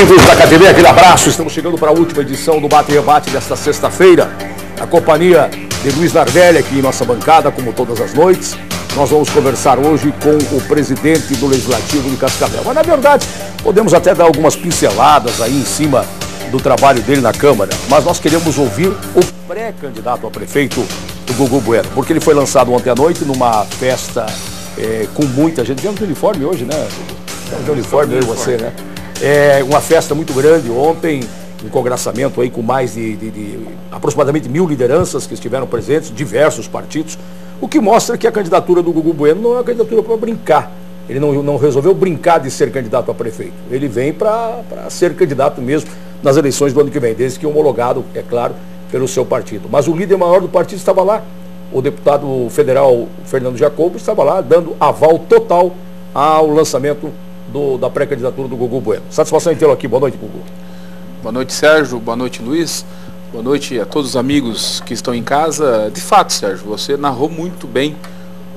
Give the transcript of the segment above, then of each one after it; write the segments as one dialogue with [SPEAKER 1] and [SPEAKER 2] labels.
[SPEAKER 1] amigos da academia, aquele abraço. Estamos chegando para a última edição do Bate e Rebate desta sexta-feira. A companhia de Luiz Nardelli aqui em nossa bancada, como todas as noites. Nós vamos conversar hoje com o presidente do Legislativo de Cascavel. Mas, na verdade, podemos até dar algumas pinceladas aí em cima do trabalho dele na Câmara. Mas nós queremos ouvir o pré-candidato a prefeito, o Gugu Bueno. Porque ele foi lançado ontem à noite numa festa com muita gente. Viemos de uniforme hoje, né? De uniforme, eu e você, né? Uma festa muito grande ontem, um congraçamento aí com mais de aproximadamente 1000 lideranças que estiveram presentes, diversos partidos, o que mostra que a candidatura do Gugu Bueno não é uma candidatura para brincar. Ele não resolveu brincar de ser candidato a prefeito. Ele vem para ser candidato mesmo nas eleições do ano que vem, desde que homologado, é claro, pelo seu partido. Mas o líder maior do partido estava lá, o deputado federal Fernando Jacobo estava lá, dando aval total ao lançamento da pré-candidatura do Gugu Bueno. Satisfação em tê-lo aqui. Boa noite, Gugu.
[SPEAKER 2] Boa noite, Sérgio. Boa noite, Luiz. Boa noite a todos os amigos que estão em casa. De fato, Sérgio, você narrou muito bem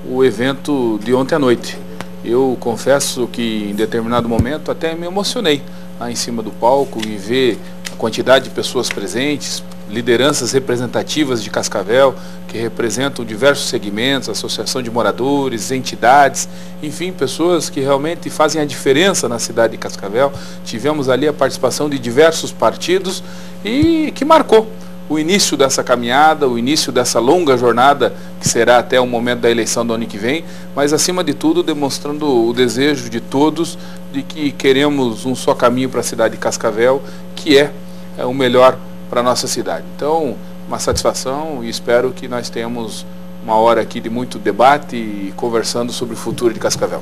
[SPEAKER 2] o evento de ontem à noite. Eu confesso que em determinado momento até me emocionei lá em cima do palco e ver a quantidade de pessoas presentes, lideranças representativas de Cascavel, que representam diversos segmentos, associação de moradores, entidades, enfim, pessoas que realmente fazem a diferença na cidade de Cascavel. Tivemos ali a participação de diversos partidos e que marcou o início dessa caminhada, o início dessa longa jornada que será até o momento da eleição do ano que vem, mas acima de tudo demonstrando o desejo de todos de que queremos um só caminho para a cidade de Cascavel, que é o melhor para a nossa cidade. Então, uma satisfação e espero que nós tenhamos uma hora aqui de muito debate e conversando sobre o futuro de Cascavel.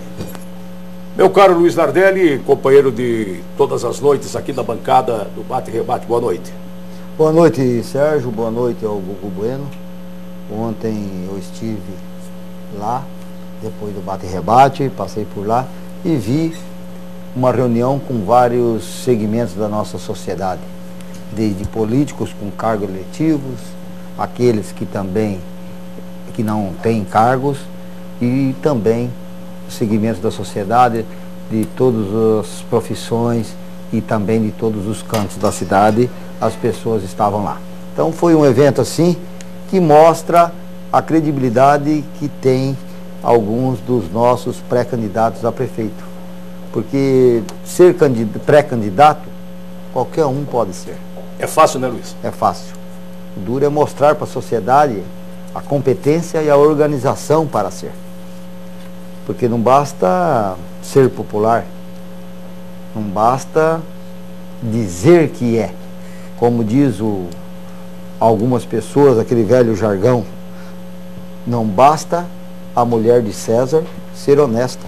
[SPEAKER 1] Meu caro Luiz Nardelli, companheiro de todas as noites aqui da bancada do Bate e Rebate, boa noite.
[SPEAKER 3] Boa noite, Sérgio, boa noite ao Gugu Bueno. Ontem eu estive lá, depois do Bate e Rebate, passei por lá e vi uma reunião com vários segmentos da nossa sociedade. Desde políticos com cargos eletivos, aqueles que não têm cargos e também segmentos da sociedade, de todas as profissões e também de todos os cantos da cidade, as pessoas estavam lá. Então foi um evento assim que mostra a credibilidade que tem alguns dos nossos pré-candidatos a prefeito. Porque ser pré-candidato, qualquer um pode ser.
[SPEAKER 1] É fácil, né, Luiz?
[SPEAKER 3] É fácil. O duro é mostrar para a sociedade a competência e a organização para ser. Porque não basta ser popular, não basta dizer que é. Como diz algumas pessoas, aquele velho jargão, não basta a mulher de César ser honesta.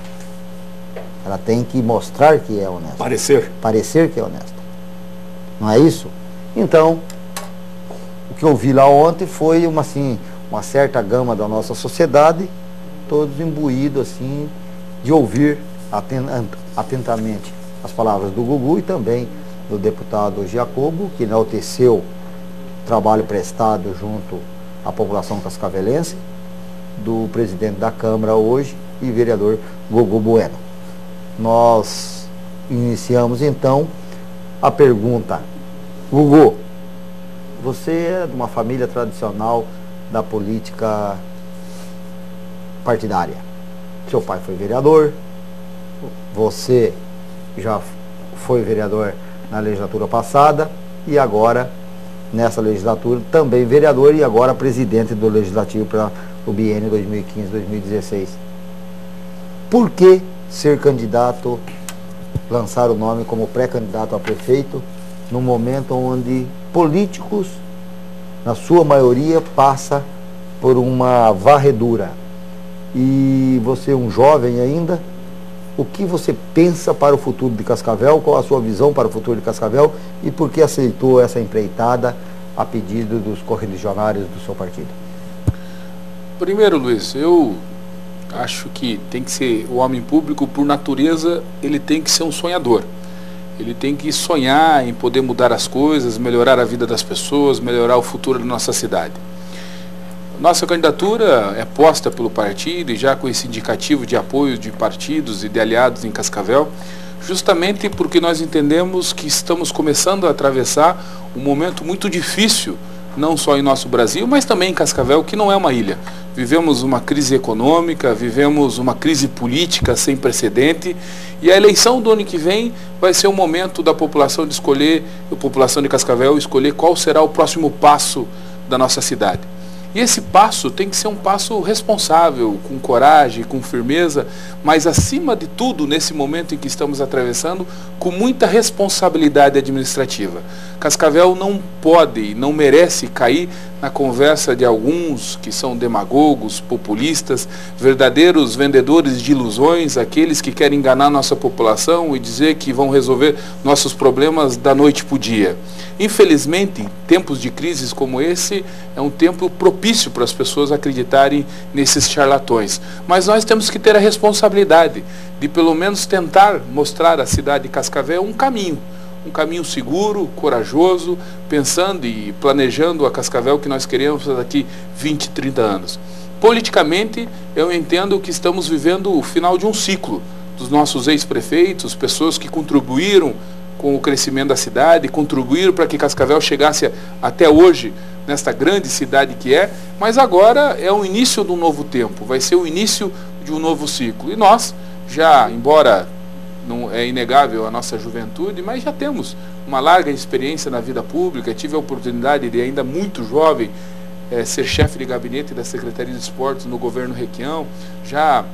[SPEAKER 3] Ela tem que mostrar que é honesta. Parecer que é honesta. Não é isso? Então, o que eu vi lá ontem foi uma certa gama da nossa sociedade, todos imbuídos assim, de ouvir atentamente as palavras do Gugu e também do deputado Jacobo, que enalteceu o trabalho prestado junto à população cascavelense, do presidente da Câmara hoje e vereador Gugu Bueno. Nós iniciamos então a pergunta: Gugu, você é de uma família tradicional da política partidária. Seu pai foi vereador, você já foi vereador na legislatura passada e agora, nessa legislatura, também vereador e agora presidente do Legislativo para o biênio 2015-2016. Por que ser candidato, lançar o nome como pré-candidato a prefeito, no momento onde políticos, na sua maioria, passa por uma varredura? E você é um jovem ainda, o que você pensa para o futuro de Cascavel? Qual a sua visão para o futuro de Cascavel? E por que aceitou essa empreitada a pedido dos correligionários do seu partido?
[SPEAKER 2] Primeiro, Luiz, eu acho que tem que ser o homem público, por natureza, ele tem que ser um sonhador. Ele tem que sonhar em poder mudar as coisas, melhorar a vida das pessoas, melhorar o futuro da nossa cidade. Nossa candidatura é posta pelo partido e já com esse indicativo de apoio de partidos e de aliados em Cascavel, justamente porque nós entendemos que estamos começando a atravessar um momento muito difícil, não só em nosso Brasil, mas também em Cascavel, que não é uma ilha. Vivemos uma crise econômica, vivemos uma crise política sem precedente, e a eleição do ano que vem vai ser o momento da população de escolher, a população de Cascavel escolher qual será o próximo passo da nossa cidade. E esse passo tem que ser um passo responsável, com coragem, com firmeza, mas acima de tudo, nesse momento em que estamos atravessando, com muita responsabilidade administrativa. Cascavel não pode e não merece cair na conversa de alguns que são demagogos, populistas, verdadeiros vendedores de ilusões, aqueles que querem enganar nossa população e dizer que vão resolver nossos problemas da noite para o dia. Infelizmente, tempos de crises como esse é um tempo propício para as pessoas acreditarem nesses charlatões. Mas nós temos que ter a responsabilidade de pelo menos tentar mostrar à cidade de Cascavel um caminho seguro, corajoso, pensando e planejando a Cascavel que nós queremos daqui 20, 30 anos. Politicamente, eu entendo que estamos vivendo o final de um ciclo dos nossos ex-prefeitos, pessoas que contribuíram com o crescimento da cidade, contribuíram para que Cascavel chegasse até hoje nesta grande cidade que é, mas agora é o início de um novo tempo, vai ser o início de um novo ciclo. E nós, já, embora não é inegável a nossa juventude, mas já temos uma larga experiência na vida pública. Tive a oportunidade de, ainda muito jovem, ser chefe de gabinete da Secretaria de Esportes no governo Requião. Já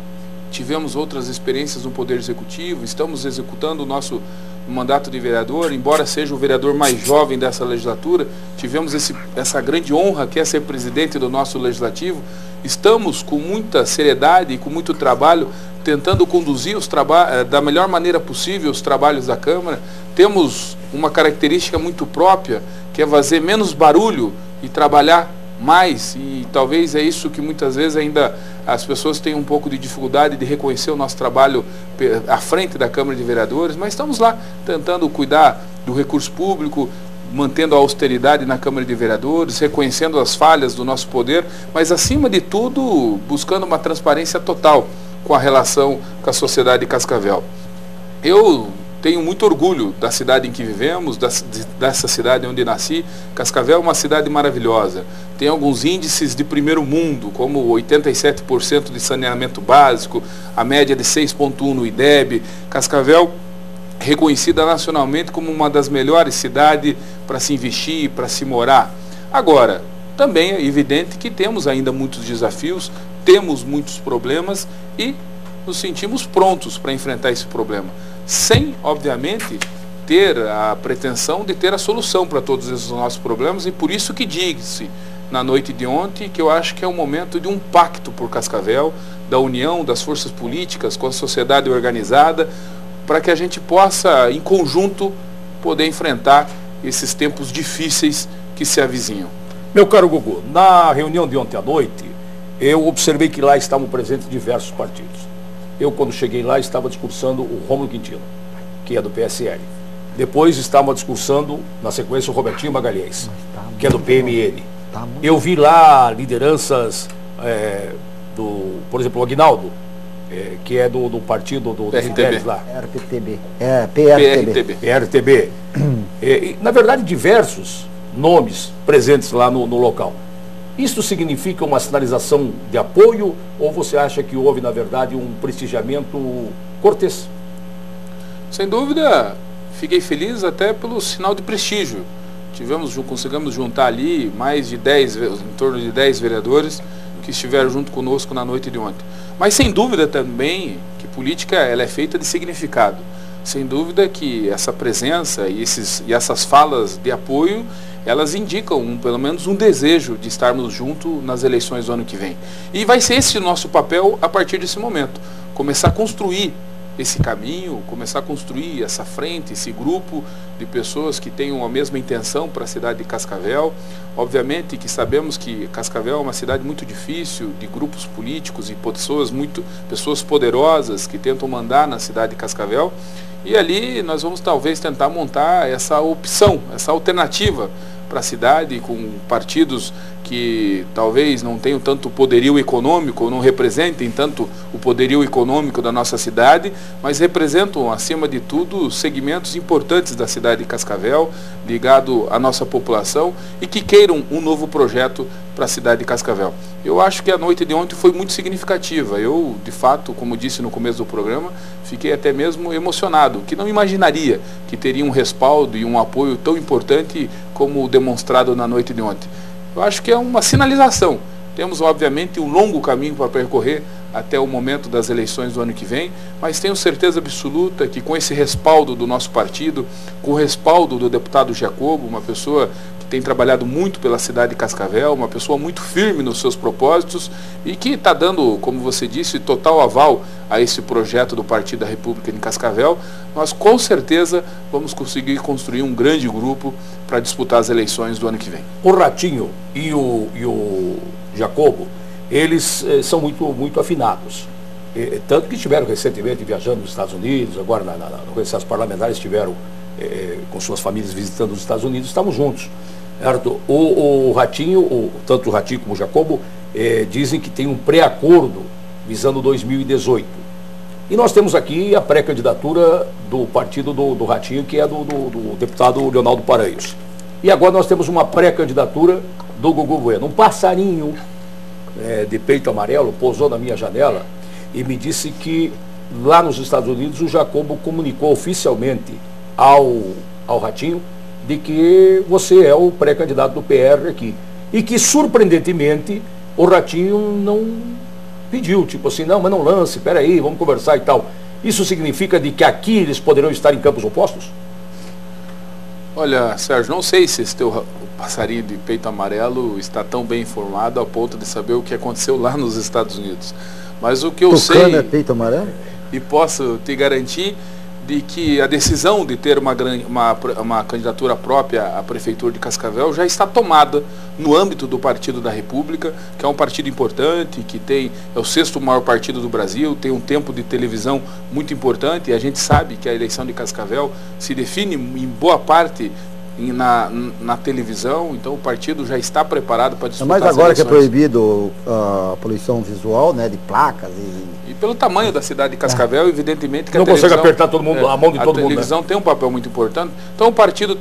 [SPEAKER 2] tivemos outras experiências no Poder Executivo, estamos executando o nosso mandato de vereador, embora seja o vereador mais jovem dessa legislatura, tivemos essa grande honra que é ser presidente do nosso legislativo. Estamos com muita seriedade e com muito trabalho tentando conduzir da melhor maneira possível os trabalhos da Câmara. Temos uma característica muito própria, que é fazer menos barulho e trabalhar mais, e talvez é isso que muitas vezes ainda as pessoas têm um pouco de dificuldade de reconhecer o nosso trabalho à frente da Câmara de Vereadores, mas estamos lá tentando cuidar do recurso público, mantendo a austeridade na Câmara de Vereadores, reconhecendo as falhas do nosso poder, mas acima de tudo buscando uma transparência total com a relação com a sociedade de Cascavel. Eu tenho muito orgulho da cidade em que vivemos, dessa cidade onde nasci. Cascavel é uma cidade maravilhosa. Tem alguns índices de primeiro mundo, como 87% de saneamento básico, a média de 6,1 no IDEB. Cascavel reconhecida nacionalmente como uma das melhores cidades para se investir, para se morar. Agora, também é evidente que temos ainda muitos desafios, temos muitos problemas e nos sentimos prontos para enfrentar esse problema, sem, obviamente, ter a pretensão de ter a solução para todos esses nossos problemas, e por isso que disse na noite de ontem que eu acho que é o momento de um pacto por Cascavel, da união das forças políticas com a sociedade organizada, para que a gente possa, em conjunto, poder enfrentar esses tempos difíceis que se avizinham.
[SPEAKER 1] Meu caro Gugu, na reunião de ontem à noite, eu observei que lá estavam presentes diversos partidos. Eu, quando cheguei lá, estava discursando o Rômulo Quintino, que é do PSL. Depois estava discursando, na sequência, o Robertinho Magalhães, que é do PMN. Eu vi lá lideranças por exemplo, o Aguinaldo, que é do partido do
[SPEAKER 2] PRTB
[SPEAKER 1] lá.
[SPEAKER 3] RPTB.
[SPEAKER 1] PRTB. Na verdade, diversos nomes presentes lá no local. Isso significa uma sinalização de apoio, ou você acha que houve, na verdade, um prestigiamento cortês?
[SPEAKER 2] Sem dúvida, fiquei feliz até pelo sinal de prestígio. Conseguimos juntar ali mais de 10, em torno de 10 vereadores que estiveram junto conosco na noite de ontem. Mas sem dúvida também que política ela é feita de significado. Sem dúvida que essa presença e essas falas de apoio, elas indicam pelo menos um desejo de estarmos juntos nas eleições do ano que vem. E vai ser esse o nosso papel a partir desse momento. Começar a construir esse caminho, começar a construir essa frente, esse grupo de pessoas que tenham a mesma intenção para a cidade de Cascavel. Obviamente que sabemos que Cascavel é uma cidade muito difícil, de grupos políticos e pessoas poderosas que tentam mandar na cidade de Cascavel. E ali nós vamos talvez tentar montar essa opção, essa alternativa para a cidade, com partidos que talvez não tenham tanto poderio econômico, ou não representem tanto o poderio econômico da nossa cidade, mas representam, acima de tudo, segmentos importantes da cidade de Cascavel, ligado à nossa população, e que queiram um novo projeto para a cidade de Cascavel. Eu acho que a noite de ontem foi muito significativa. Eu, de fato, como disse no começo do programa, fiquei até mesmo emocionado, que não imaginaria que teria um respaldo e um apoio tão importante como demonstrado na noite de ontem. Eu acho que é uma sinalização. Temos, obviamente, um longo caminho para percorrer até o momento das eleições do ano que vem, mas tenho certeza absoluta que com esse respaldo do nosso partido, com o respaldo do deputado Jacobo, uma pessoa que tem trabalhado muito pela cidade de Cascavel, uma pessoa muito firme nos seus propósitos e que está dando, como você disse, total aval a esse projeto do Partido da República em Cascavel, nós com certeza vamos conseguir construir um grande grupo para disputar as eleições do ano que vem.
[SPEAKER 1] O Ratinho e o Jacobo, eles são muito afinados. Tanto que estiveram recentemente viajando nos Estados Unidos, agora no recesso parlamentar estiveram com suas famílias visitando os Estados Unidos, estamos juntos. Certo? O Ratinho, tanto o Ratinho como o Jacobo, dizem que tem um pré-acordo visando 2018. E nós temos aqui a pré-candidatura do partido do Ratinho, que é do deputado Leonardo Paranhos. E agora nós temos uma pré-candidatura do Gugu Bueno. Um passarinho de peito amarelo pousou na minha janela e me disse que lá nos Estados Unidos o Jacobo comunicou oficialmente ao Ratinho de que você é o pré-candidato do PR aqui. E que, surpreendentemente, o Ratinho não pediu, tipo assim, não, mas não lance, peraí, vamos conversar e tal. Isso significa de que aqui eles poderão estar em campos opostos?
[SPEAKER 2] Olha, Sérgio, não sei se esse teu passarinho de peito amarelo está tão bem informado a ponto de saber o que aconteceu lá nos Estados Unidos. Mas o que eu sei,
[SPEAKER 3] é peito amarelo?
[SPEAKER 2] E posso te garantir, de que a decisão de ter uma candidatura própria à Prefeitura de Cascavel já está tomada no âmbito do Partido da República, que é um partido importante, que é o 6º maior partido do Brasil, tem um tempo de televisão muito importante, e a gente sabe que a eleição de Cascavel se define em boa parte na televisão, então o partido já está preparado para disputar
[SPEAKER 3] as eleições. Mas agora que é proibido a poluição visual, né, de placas
[SPEAKER 2] e pelo tamanho da cidade de Cascavel, evidentemente que
[SPEAKER 1] não consegue apertar todo mundo, a mão de todo mundo.
[SPEAKER 2] A televisão tem um papel muito importante. Então o partido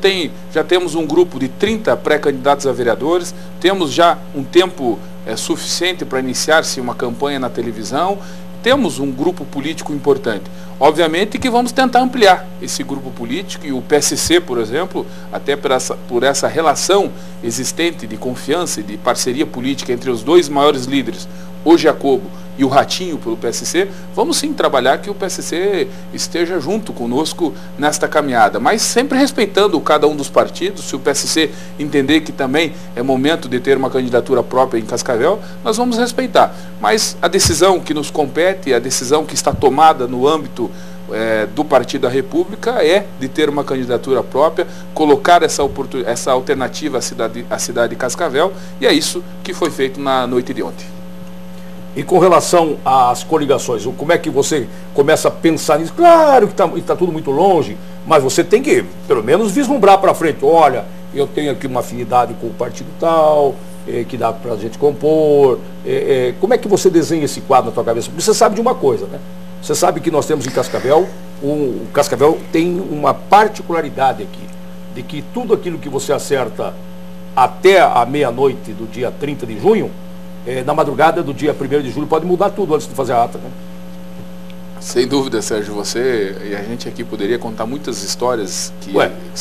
[SPEAKER 2] já temos um grupo de 30 pré-candidatos a vereadores, temos já um tempo suficiente para iniciar-se uma campanha na televisão, temos um grupo político importante. Obviamente que vamos tentar ampliar esse grupo político, e o PSC, por exemplo, até por essa relação existente de confiança e de parceria política entre os dois maiores líderes, o Jacobo e o Ratinho pelo PSC, vamos sim trabalhar que o PSC esteja junto conosco nesta caminhada, mas sempre respeitando cada um dos partidos. Se o PSC entender que também é momento de ter uma candidatura própria em Cascavel, nós vamos respeitar. Mas a decisão que nos compete, a decisão que está tomada no âmbito do Partido da República é de ter uma candidatura própria, colocar essa alternativa à cidade de Cascavel, e é isso que foi feito na noite de ontem.
[SPEAKER 1] E com relação às coligações, como é que você começa a pensar nisso? Claro que está tudo muito longe, mas você tem que, pelo menos, vislumbrar para frente. Olha, eu tenho aqui uma afinidade com o partido tal, que dá para a gente compor. Como é que você desenha esse quadro na tua cabeça? Porque você sabe de uma coisa, né? Você sabe que nós temos em Cascavel, o Cascavel tem uma particularidade aqui, de que tudo aquilo que você acerta até a meia-noite do dia 30 de junho, na madrugada do dia 1º de julho, pode mudar tudo antes de fazer a ata, né?
[SPEAKER 2] Sem dúvida, Sérgio, você e a gente aqui poderia contar muitas histórias que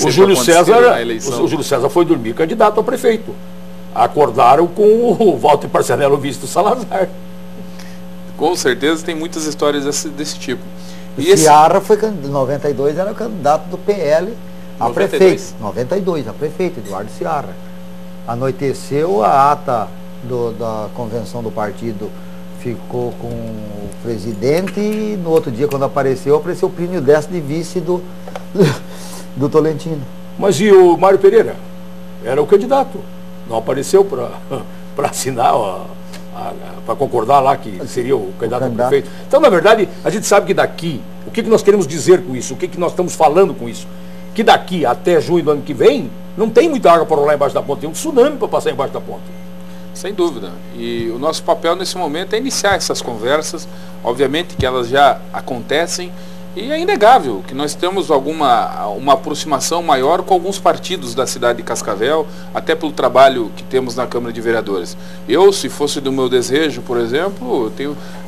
[SPEAKER 1] o Júlio César foi dormir candidato a prefeito. Acordaram com o Walter Parcello visto Salazar.
[SPEAKER 2] Com certeza tem muitas histórias desse tipo.
[SPEAKER 3] E Ciarra foi, em 92, era o candidato do PL a prefeito. 92, a prefeito, Eduardo Ciarra. Anoiteceu, a ata da convenção do partido ficou com o presidente, e no outro dia, quando apareceu o Plínio Destro de vice do Tolentino.
[SPEAKER 1] Mas e o Mário Pereira? Era o candidato. Não apareceu para assinar, para concordar lá que seria o candidato a prefeito. Então, na verdade, a gente sabe que daqui, o que nós queremos dizer com isso? O que nós estamos falando com isso? Que daqui até junho do ano que vem, não tem muita água para rolar embaixo da ponte, tem um tsunami para passar embaixo da ponte.
[SPEAKER 2] Sem dúvida. E o nosso papel nesse momento é iniciar essas conversas, obviamente que elas já acontecem, e é inegável que nós temos uma aproximação maior com alguns partidos da cidade de Cascavel, até pelo trabalho que temos na Câmara de Vereadores. Eu, se fosse do meu desejo, por exemplo,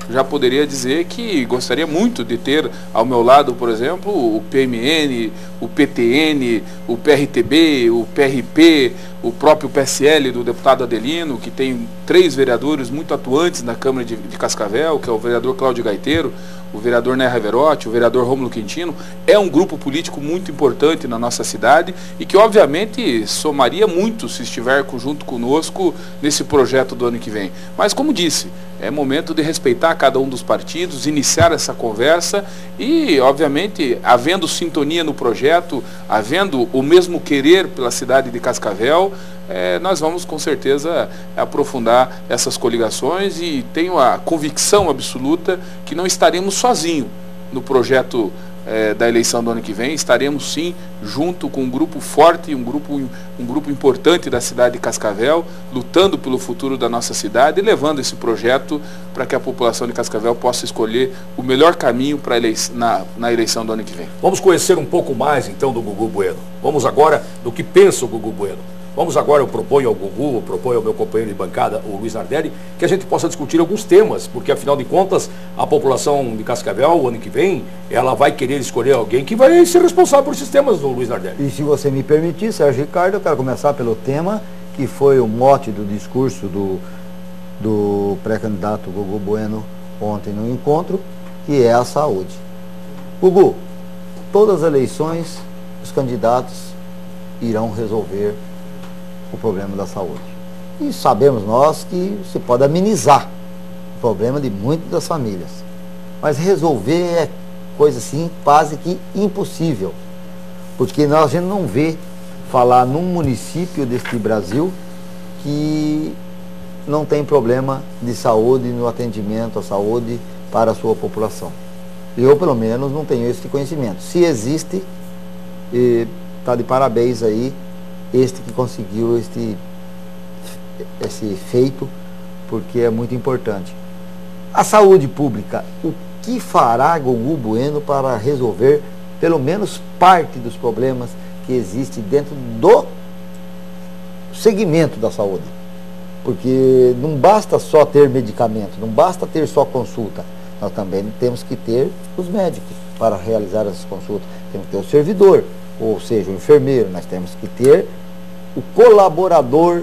[SPEAKER 2] já poderia dizer que gostaria muito de ter ao meu lado, por exemplo, o PMN, o PTN, o PRTB, o PRP, o próprio PSL do deputado Adelino, que tem 3 vereadores muito atuantes na Câmara de Cascavel, que é o vereador Cláudio Gaiteiro, o vereador Néia Verotti, o vereador Rômulo Quintino. É um grupo político muito importante na nossa cidade e que obviamente somaria muito se estiver junto conosco nesse projeto do ano que vem. Mas como disse, é momento de respeitar cada um dos partidos, iniciar essa conversa e obviamente havendo sintonia no projeto, havendo o mesmo querer pela cidade de Cascavel, nós vamos com certeza aprofundar essas coligações e tenho a convicção absoluta que não estaremos sozinhos no projeto da eleição do ano que vem. Estaremos sim junto com um grupo forte, um grupo importante da cidade de Cascavel, lutando pelo futuro da nossa cidade e levando esse projeto para que a população de Cascavel possa escolher o melhor caminho para na eleição do ano que vem.
[SPEAKER 1] Vamos conhecer um pouco mais então do Gugu Bueno. Vamos agora do que pensa o Gugu Bueno. Vamos agora, eu proponho ao Gugu, eu proponho ao meu companheiro de bancada, o Luiz Nardelli, que a gente possa discutir alguns temas, porque afinal de contas, a população de Cascavel, o ano que vem, ela vai querer escolher alguém que vai ser responsável por esses temas, do Luiz Nardelli.
[SPEAKER 3] E se você me permitir, Sérgio Ricardo, eu quero começar pelo tema que foi o mote do discurso do pré-candidato Gugu Bueno ontem no encontro, que é a saúde. Gugu, todas as eleições, os candidatos irão resolver o problema da saúde. E sabemos nós que se pode amenizar o problema de muitas das famílias. Mas resolver é coisa assim quase que impossível. Porque a gente não vê falar num município deste Brasil que não tem problema de saúde no atendimento à saúde para a sua população. Eu, pelo menos, não tenho esse conhecimento. Se existe, está de parabéns aí este que conseguiu esse feito, porque é muito importante. A saúde pública, o que fará Gugu Bueno para resolver pelo menos parte dos problemas que existem dentro do segmento da saúde? Porque não basta só ter medicamento, não basta ter só consulta, nós também temos que ter os médicos para realizar essas consultas, temos que ter o servidor, ou seja, o enfermeiro, nós temos que ter o colaborador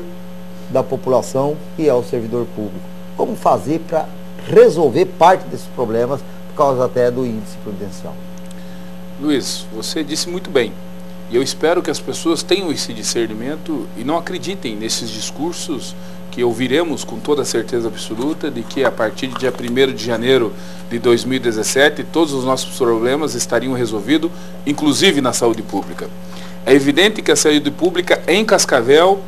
[SPEAKER 3] da população, que é o servidor público. Como fazer para resolver parte desses problemas, por causa até do índice prudencial?
[SPEAKER 2] Luiz, você disse muito bem. E eu espero que as pessoas tenham esse discernimento e não acreditem nesses discursos que ouviremos com toda certeza absoluta de que a partir do dia 1º de janeiro de 2017 todos os nossos problemas estariam resolvidos, inclusive na saúde pública. É evidente que a saúde pública em Cascavel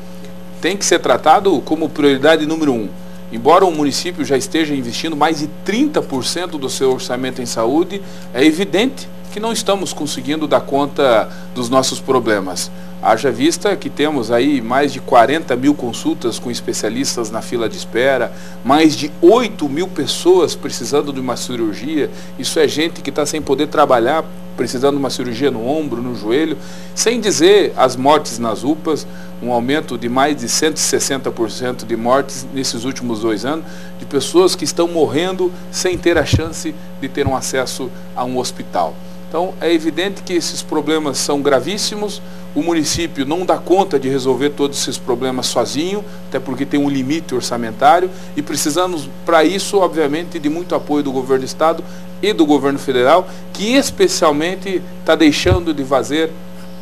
[SPEAKER 2] tem que ser tratado como prioridade número 1. Embora o município já esteja investindo mais de 30% do seu orçamento em saúde, é evidente que não estamos conseguindo dar conta dos nossos problemas. Haja vista que temos aí mais de 40 mil consultas com especialistas na fila de espera, mais de 8 mil pessoas precisando de uma cirurgia. Isso é gente que está sem poder trabalhar, precisando de uma cirurgia no ombro, no joelho, sem dizer as mortes nas UPAs, um aumento de mais de 160% de mortes nesses últimos 2 anos, de pessoas que estão morrendo sem ter a chance de ter um acesso a um hospital. Então, é evidente que esses problemas são gravíssimos, o município não dá conta de resolver todos esses problemas sozinho, até porque tem um limite orçamentário, e precisamos, para isso, obviamente, de muito apoio do governo do Estado e do governo federal, que especialmente está deixando de fazer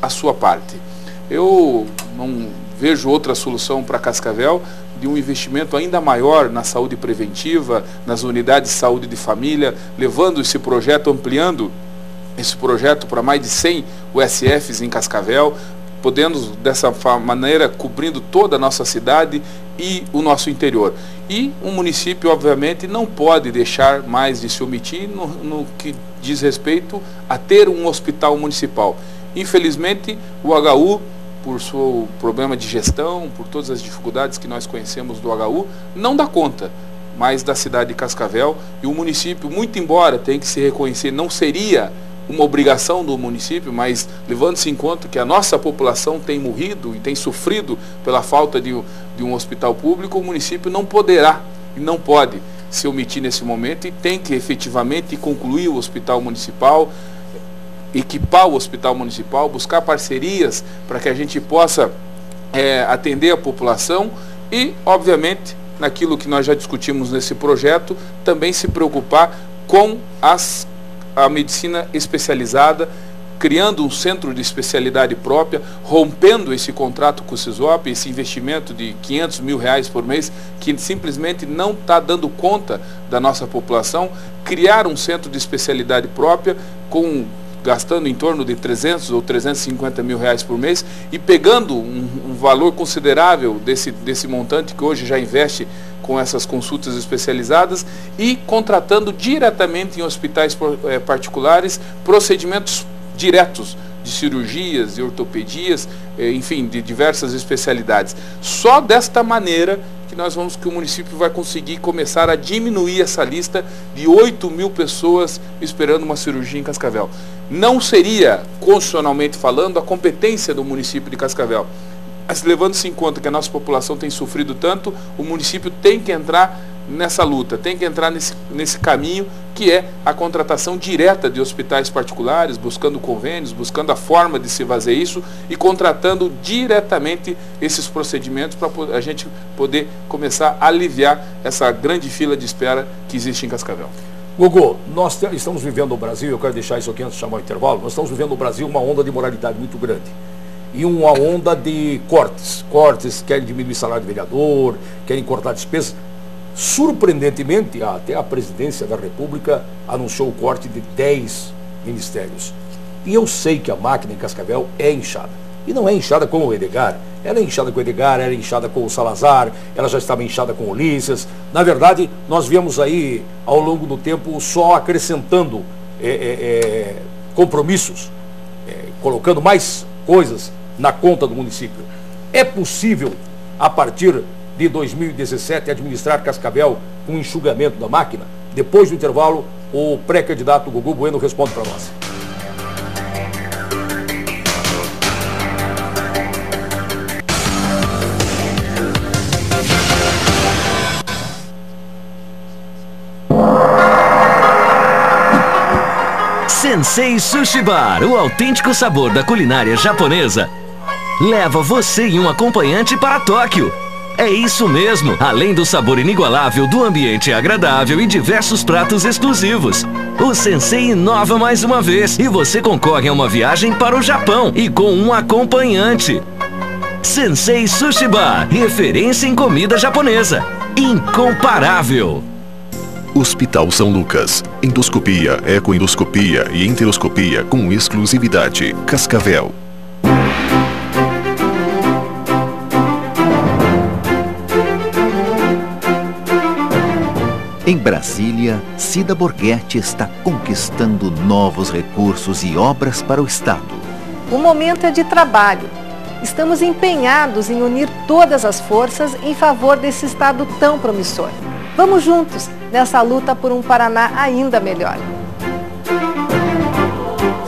[SPEAKER 2] a sua parte. Eu não vejo outra solução para Cascavel de um investimento ainda maior na saúde preventiva, nas unidades de saúde de família, levando esse projeto, ampliando esse projeto para mais de 100 USFs em Cascavel, podendo dessa maneira cobrindo toda a nossa cidade e o nosso interior. E o município, obviamente, não pode deixar mais de se omitir no que diz respeito a ter um hospital municipal. Infelizmente, o HU por seu problema de gestão, por todas as dificuldades que nós conhecemos do HU, não dá conta mais da cidade de Cascavel, e o município, muito embora tenha que se reconhecer, não seria uma obrigação do município, mas levando-se em conta que a nossa população tem morrido e tem sofrido pela falta de um hospital público, o município não poderá e não pode se omitir nesse momento e tem que efetivamente concluir o hospital municipal, equipar o hospital municipal, buscar parcerias para que a gente possa atender a população e, obviamente, naquilo que nós já discutimos nesse projeto, também se preocupar com a medicina especializada, criando um centro de especialidade própria, rompendo esse contrato com o CISOP, esse investimento de R$500 mil por mês, que simplesmente não está dando conta da nossa população, criar um centro de especialidade própria, gastando em torno de 300 ou 350 mil reais por mês e pegando um valor considerável desse montante que hoje já investe com essas consultas especializadas e contratando diretamente em hospitais particulares procedimentos diretos de cirurgias, de ortopedias, enfim, de diversas especialidades. Só desta maneira que o município vai conseguir começar a diminuir essa lista de 8 mil pessoas esperando uma cirurgia em Cascavel. Não seria, constitucionalmente falando, a competência do município de Cascavel. Mas levando-se em conta que a nossa população tem sofrido tanto, o município tem que entrar nessa luta, tem que entrar nesse caminho que é a contratação direta de hospitais particulares, buscando convênios, buscando a forma de se fazer isso e contratando diretamente esses procedimentos para a gente poder começar a aliviar essa grande fila de espera que existe em Cascavel.
[SPEAKER 1] Gugu, nós estamos vivendo no Brasil, eu quero deixar isso aqui antes de chamar o intervalo, nós estamos vivendo no Brasil uma onda de moralidade muito grande. E uma onda de cortes, querem diminuir o salário do vereador, querem cortar despesas. Surpreendentemente, até a presidência da República anunciou o corte de 10 ministérios. E eu sei que a máquina em Cascavel é inchada. E não é inchada com o Edgar. Ela é inchada com o Edgar, ela é inchada com o Salazar, ela já estava inchada com o Ulisses. Na verdade, nós viemos aí, ao longo do tempo, só acrescentando compromissos, colocando mais coisas na conta do município. É possível, a partir de 2017, administrar Cascavel com enxugamento da máquina? Depois do intervalo, o pré-candidato Gugu Bueno responde para nós.
[SPEAKER 4] Sensei Sushi Bar, o autêntico sabor da culinária japonesa, leva você e um acompanhante para Tóquio. É isso mesmo, além do sabor inigualável, do ambiente agradável e diversos pratos exclusivos. O Sensei inova mais uma vez e você concorre a uma viagem para o Japão e com um acompanhante. Sensei Sushi Bar, referência em comida japonesa. Incomparável.
[SPEAKER 5] Hospital São Lucas. Endoscopia, ecoendoscopia e enteroscopia com exclusividade. Cascavel.
[SPEAKER 6] Em Brasília, Cida Borghetti está conquistando novos recursos e obras para o Estado.
[SPEAKER 7] O momento é de trabalho. Estamos empenhados em unir todas as forças em favor desse Estado tão promissor. Vamos juntos nessa luta por um Paraná ainda melhor.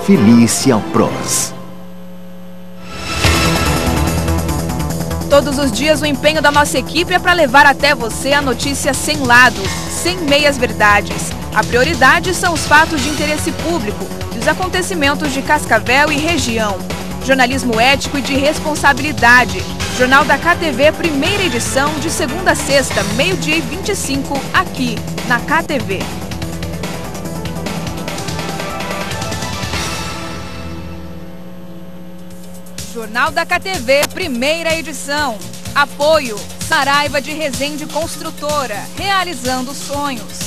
[SPEAKER 6] Felícia Alpros.
[SPEAKER 8] Todos os dias o empenho da nossa equipe é para levar até você a notícia sem lado, sem meias-verdades. A prioridade são os fatos de interesse público e os acontecimentos de Cascavel e região. Jornalismo ético e de responsabilidade. Jornal da KTV, primeira edição, de segunda a sexta, 12h25, aqui na KTV. Jornal da KTV, primeira edição. Apoio, Saraiva de Resende Construtora, realizando sonhos.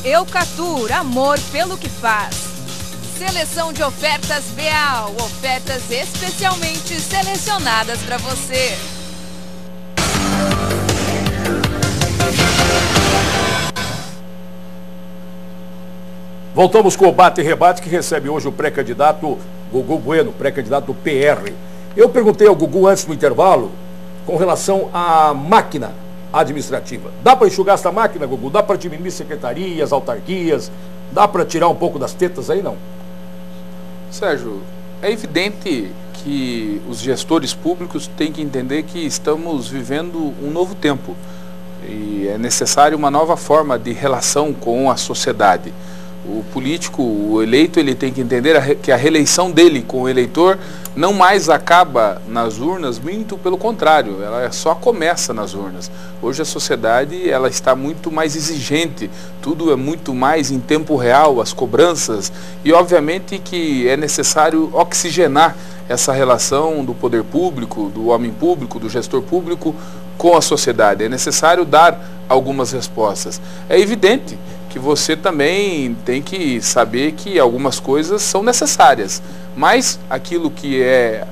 [SPEAKER 8] Eucatur, amor pelo que faz. Seleção de ofertas Beal, ofertas especialmente selecionadas para você.
[SPEAKER 1] Voltamos com o Bate e Rebate, que recebe hoje o pré-candidato Gugu Bueno, pré-candidato do PR. Eu perguntei ao Gugu antes do intervalo com relação à máquina administrativa. Dá para enxugar essa máquina, Gugu? Dá para diminuir secretarias, autarquias? Dá para tirar um pouco das tetas aí, não?
[SPEAKER 2] Sérgio, é evidente que os gestores públicos têm que entender que estamos vivendo um novo tempo e é necessário uma nova forma de relação com a sociedade. O político, o eleito, ele tem que entender que a reeleição dele com o eleitor não mais acaba nas urnas, muito pelo contrário, ela só começa nas urnas. Hoje a sociedade ela está muito mais exigente, tudo é muito mais em tempo real, as cobranças, e obviamente que é necessário oxigenar essa relação do poder público, do homem público, do gestor público com a sociedade. É necessário dar algumas respostas. É evidente que você também tem que saber que algumas coisas são necessárias, mas aquilo que é,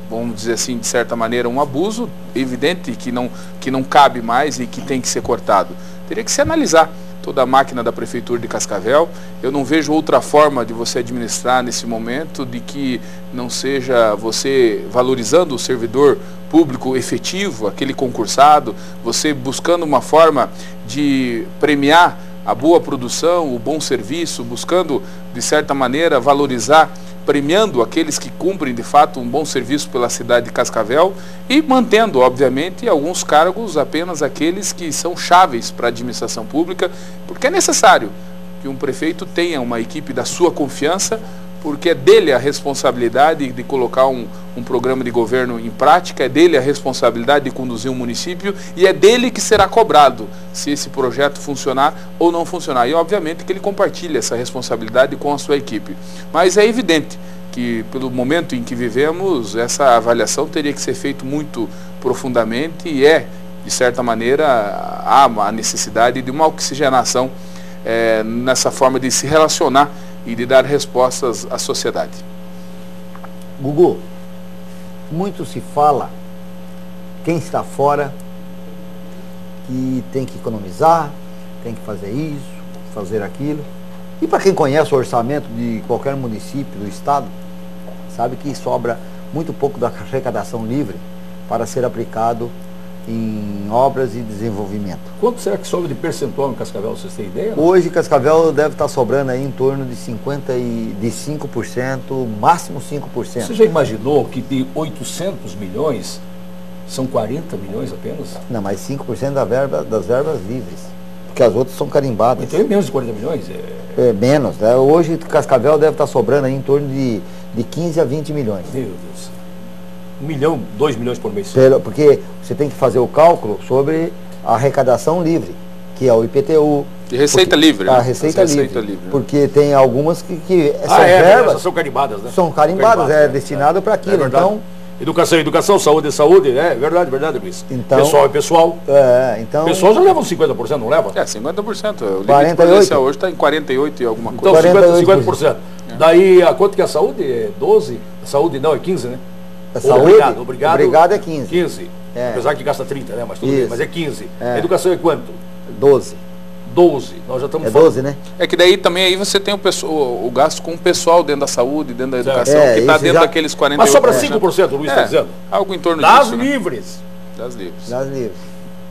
[SPEAKER 2] vamos dizer assim, de certa maneira, um abuso, evidente que não cabe mais e que tem que ser cortado. Teria que se analisar toda a máquina da Prefeitura de Cascavel. Eu não vejo outra forma de você administrar nesse momento de que não seja você valorizando o servidor público efetivo, aquele concursado, você buscando uma forma de premiar a boa produção, o bom serviço, buscando, de certa maneira, valorizar, premiando aqueles que cumprem, de fato, um bom serviço pela cidade de Cascavel e mantendo, obviamente, alguns cargos apenas aqueles que são cháveis para a administração pública, porque é necessário que um prefeito tenha uma equipe da sua confiança, porque é dele a responsabilidade de colocar um programa de governo em prática, é dele a responsabilidade de conduzir um município e é dele que será cobrado se esse projeto funcionar ou não funcionar. E obviamente que ele compartilha essa responsabilidade com a sua equipe. Mas é evidente que pelo momento em que vivemos, essa avaliação teria que ser feita muito profundamente e de certa maneira, há a necessidade de uma oxigenação nessa forma de se relacionar e de dar respostas à sociedade.
[SPEAKER 3] Gugu, muito se fala, quem está fora, que tem que economizar, tem que fazer isso, fazer aquilo. E para quem conhece o orçamento de qualquer município do estado, sabe que sobra muito pouco da arrecadação livre para ser aplicado em obras e desenvolvimento.
[SPEAKER 1] Quanto será que sobra de percentual em Cascavel, vocês têm ideia? Não?
[SPEAKER 3] Hoje Cascavel deve estar sobrando aí em torno de 5%, máximo 5%.
[SPEAKER 1] Você já imaginou que de 800 milhões, são 40 milhões apenas?
[SPEAKER 3] Não, mas 5% das verbas livres, porque as outras são carimbadas.
[SPEAKER 1] Então é menos de 40 milhões?
[SPEAKER 3] É menos, né? Hoje Cascavel deve estar sobrando aí em torno de 15 a 20 milhões.
[SPEAKER 1] Meu Deus. 1 milhão, 2 milhões por mês.
[SPEAKER 3] Porque você tem que fazer o cálculo sobre a arrecadação livre, que é o IPTU.
[SPEAKER 2] E receita livre, né?
[SPEAKER 3] A receita livre. Porque tem algumas que essas verbas
[SPEAKER 1] são carimbadas, né?
[SPEAKER 3] São carimbadas, destinado para aquilo. Então,
[SPEAKER 1] Educação, saúde, verdade, Luiz.
[SPEAKER 3] Então,
[SPEAKER 1] pessoal é pessoal.
[SPEAKER 3] Então,
[SPEAKER 1] pessoal já leva uns 50%, não leva?
[SPEAKER 2] 50%. O limite
[SPEAKER 3] 48.
[SPEAKER 2] hoje está em 48 e alguma coisa.
[SPEAKER 1] Então, 50%. Daí, quanto que é a saúde? É 12? A saúde não, é 15, né?
[SPEAKER 3] A saúde, obrigado é 15.
[SPEAKER 1] 15. Apesar que gasta 30, né? Mas tudo bem, mas é 15. A educação é quanto?
[SPEAKER 3] 12.
[SPEAKER 1] 12. Nós já estamos
[SPEAKER 3] falando. 12, né?
[SPEAKER 2] É que daí também aí você tem o gasto com o pessoal dentro da saúde, dentro da educação, que está dentro daqueles 48%.
[SPEAKER 1] Mas sobra 5%, o Luiz está dizendo?
[SPEAKER 2] Algo em torno
[SPEAKER 1] das
[SPEAKER 2] disso.
[SPEAKER 1] Livres.
[SPEAKER 2] Né? Das livres.
[SPEAKER 3] Das livres.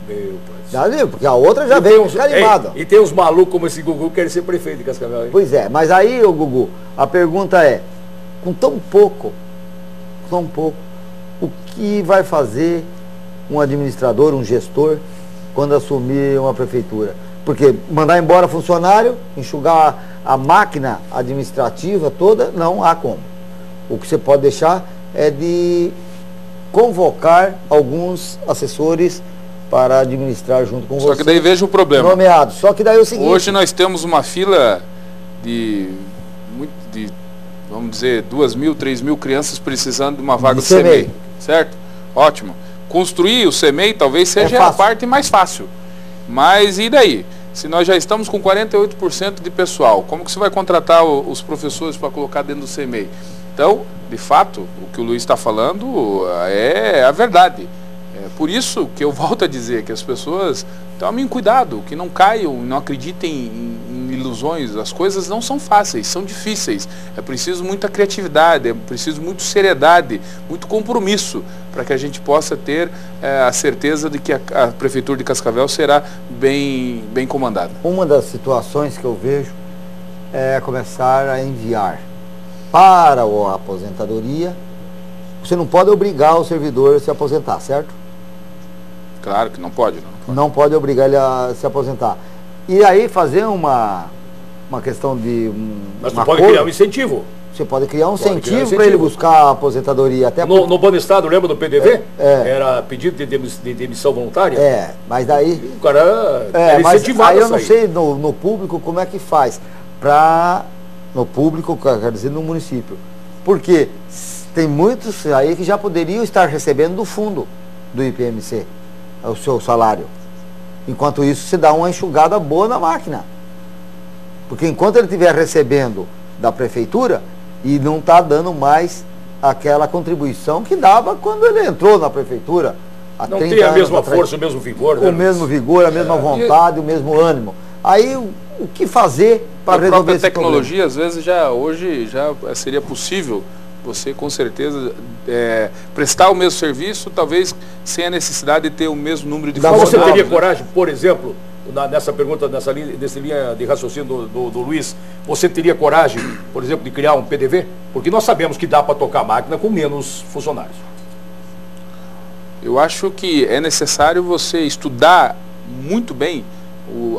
[SPEAKER 1] Meu pai.
[SPEAKER 3] Das livres, porque a outra já veio carimbada.
[SPEAKER 1] E tem uns malucos como esse Gugu que querem ser prefeito de Cascavel, hein?
[SPEAKER 3] Pois é, mas aí, Gugu, a pergunta é, com tão pouco, o que vai fazer um administrador, um gestor, quando assumir uma prefeitura? Porque mandar embora funcionário, enxugar a máquina administrativa toda, não há como. O que você pode deixar é de convocar alguns assessores para administrar junto com você.
[SPEAKER 2] Só que daí veja o problema.
[SPEAKER 3] Nomeados. Só que daí é o seguinte...
[SPEAKER 2] Hoje nós temos uma fila de vamos dizer, 2.000, 3.000 crianças precisando de uma vaga do CEMEI. Certo? Ótimo. Construir o CEMEI talvez seja a parte mais fácil. Mas e daí? Se nós já estamos com 48% de pessoal, como que você vai contratar os professores para colocar dentro do CEMEI? Então, de fato, o que o Luiz está falando é a verdade. É por isso que eu volto a dizer que as pessoas tomem cuidado, que não caiam, não acreditem em ilusões, as coisas não são fáceis, são difíceis. É preciso muita criatividade, é preciso muita seriedade, muito compromisso para que a gente possa ter a certeza de que a Prefeitura de Cascavel será bem comandada.
[SPEAKER 3] Uma das situações que eu vejo é começar a enviar para a aposentadoria. Você não pode obrigar o servidor a se aposentar, certo?
[SPEAKER 2] Claro que não pode.
[SPEAKER 3] Não pode obrigar ele a se aposentar. E aí fazer uma questão de...
[SPEAKER 1] Mas você pode criar um incentivo.
[SPEAKER 3] Você pode criar um incentivo para ele buscar a aposentadoria. Até
[SPEAKER 1] no Bom Estado, lembra do PDV? Era pedido de demissão voluntária?
[SPEAKER 3] Mas daí...
[SPEAKER 1] O cara era incentivado.
[SPEAKER 3] Aí eu não sei no público como é que faz. No público, quer dizer, no município. Porque tem muitos aí que já poderiam estar recebendo do fundo do IPMC o seu salário. Enquanto isso, se dá uma enxugada boa na máquina. Porque enquanto ele estiver recebendo da prefeitura, e não está dando mais aquela contribuição que dava quando ele entrou na prefeitura.
[SPEAKER 1] Não tem a mesma força, o mesmo vigor.
[SPEAKER 3] O mesmo vigor, a mesma vontade, o mesmo ânimo. Aí, o que fazer para resolver esse problema?
[SPEAKER 2] A tecnologia, às vezes, hoje já seria possível você, com certeza, prestar o mesmo serviço, talvez sem a necessidade de ter o mesmo número de funcionários.
[SPEAKER 1] Mas você teria coragem, por exemplo, nessa pergunta, nessa linha de raciocínio do Luiz, você teria coragem, por exemplo, de criar um PDV? Porque nós sabemos que dá para tocar a máquina com menos funcionários.
[SPEAKER 2] Eu acho que é necessário você estudar muito bem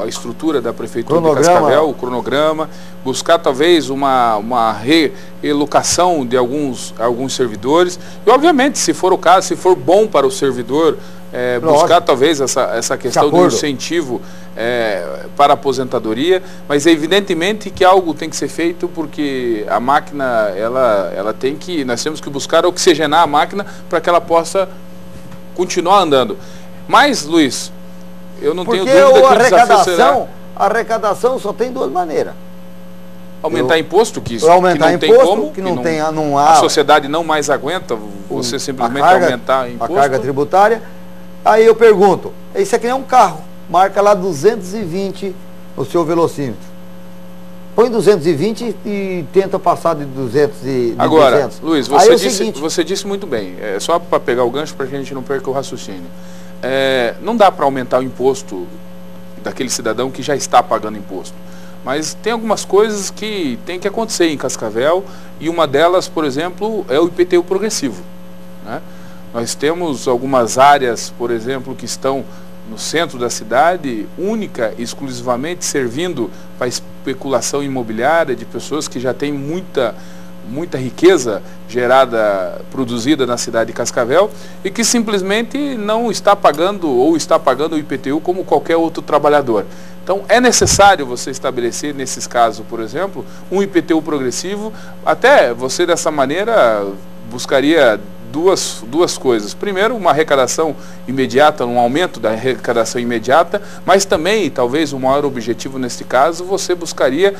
[SPEAKER 2] a estrutura da Prefeitura de Cascavel, o cronograma, buscar talvez uma reelocação de alguns servidores. E, obviamente, se for o caso, se for bom para o servidor, buscar talvez essa questão do incentivo para a aposentadoria, mas evidentemente que algo tem que ser feito, porque a máquina, nós temos que buscar oxigenar a máquina para que ela possa continuar andando. Mas, Luiz, eu não tenho dúvida que o desafio será...
[SPEAKER 3] A arrecadação só tem duas maneiras.
[SPEAKER 2] Aumentar imposto, que não tem como, a sociedade não mais aguenta, você simplesmente aumentar imposto.
[SPEAKER 3] A carga tributária. Aí eu pergunto, isso aqui é um carro, marca lá 220 no seu velocímetro. Põe 220 e tenta passar de 200 e de
[SPEAKER 2] Agora,
[SPEAKER 3] 200.
[SPEAKER 2] Luiz, você disse muito bem, só para pegar o gancho para que a gente não perca o raciocínio. Não dá para aumentar o imposto daquele cidadão que já está pagando imposto. Mas tem algumas coisas que tem que acontecer em Cascavel, e uma delas, por exemplo, é o IPTU progressivo, né? Nós temos algumas áreas, por exemplo, que estão no centro da cidade, única e exclusivamente servindo para especulação imobiliária de pessoas que já têm muita riqueza produzida na cidade de Cascavel, e que simplesmente não está pagando ou está pagando o IPTU como qualquer outro trabalhador. Então é necessário você estabelecer, nesses casos, por exemplo, um IPTU progressivo. Até você, dessa maneira, buscaria duas coisas. Primeiro, uma arrecadação imediata, um aumento da arrecadação imediata, mas também, talvez o maior objetivo neste caso, você buscaria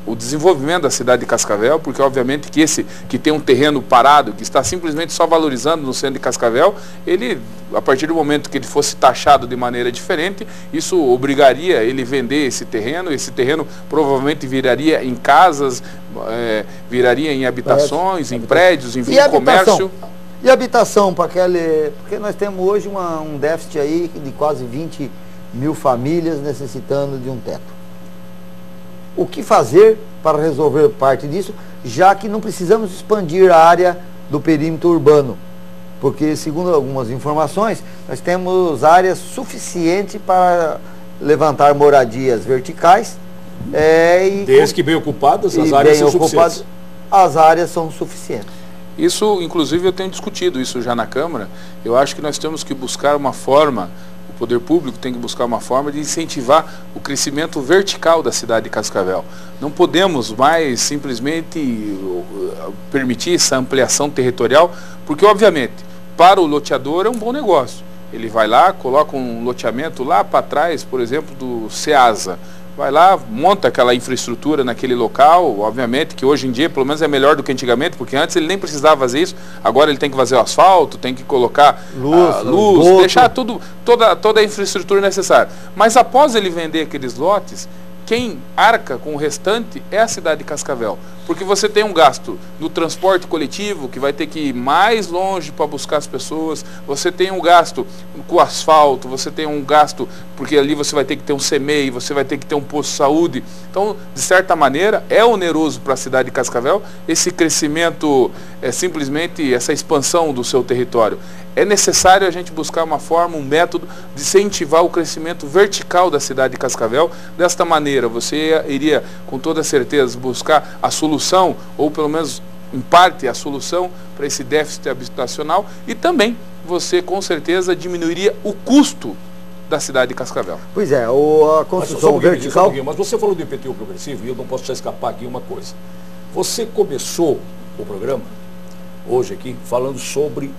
[SPEAKER 2] o desenvolvimento da cidade de Cascavel, porque obviamente que esse que tem um terreno parado, que está simplesmente só valorizando no centro de Cascavel, ele, a partir do momento que ele fosse taxado de maneira diferente, isso obrigaria ele a vender esse terreno provavelmente viraria em casas, viraria em habitações, em prédios, enfim, comércio.
[SPEAKER 3] E habitação, porque nós temos hoje um déficit aí de quase 20 mil famílias necessitando de um teto. O que fazer para resolver parte disso, já que não precisamos expandir a área do perímetro urbano? Porque, segundo algumas informações, nós temos áreas suficientes para levantar moradias verticais.
[SPEAKER 1] Desde que bem ocupadas, as áreas são suficientes.
[SPEAKER 3] As áreas são suficientes.
[SPEAKER 2] Isso, inclusive, eu tenho discutido isso já na Câmara. Eu acho que nós temos que buscar uma forma, o poder público tem que buscar uma forma de incentivar o crescimento vertical da cidade de Cascavel. Não podemos mais simplesmente permitir essa ampliação territorial, porque, obviamente, para o loteador é um bom negócio. Ele vai lá, coloca um loteamento lá para trás, por exemplo, do Ceasa. Vai lá, monta aquela infraestrutura naquele local, obviamente que hoje em dia pelo menos é melhor do que antigamente, porque antes ele nem precisava fazer isso, agora ele tem que fazer o asfalto, tem que colocar luz, deixar toda a infraestrutura necessária. Mas após ele vender aqueles lotes, quem arca com o restante é a cidade de Cascavel. Porque você tem um gasto no transporte coletivo, que vai ter que ir mais longe para buscar as pessoas, você tem um gasto com o asfalto, você tem um gasto, porque ali você vai ter que ter um CMEI, você vai ter que ter um posto de saúde. Então, de certa maneira, é oneroso para a cidade de Cascavel esse crescimento, simplesmente essa expansão do seu território. É necessário a gente buscar uma forma, um método de incentivar o crescimento vertical da cidade de Cascavel. Desta maneira, você iria, com toda certeza, buscar a solução, ou pelo menos em parte a solução para esse déficit habitacional, e também você, com certeza, diminuiria o custo da cidade de Cascavel.
[SPEAKER 3] Pois é, a construção vertical...
[SPEAKER 1] Mas você falou do IPTU progressivo e eu não posso deixar escapar aqui uma coisa. Você começou o programa, hoje aqui, falando sobre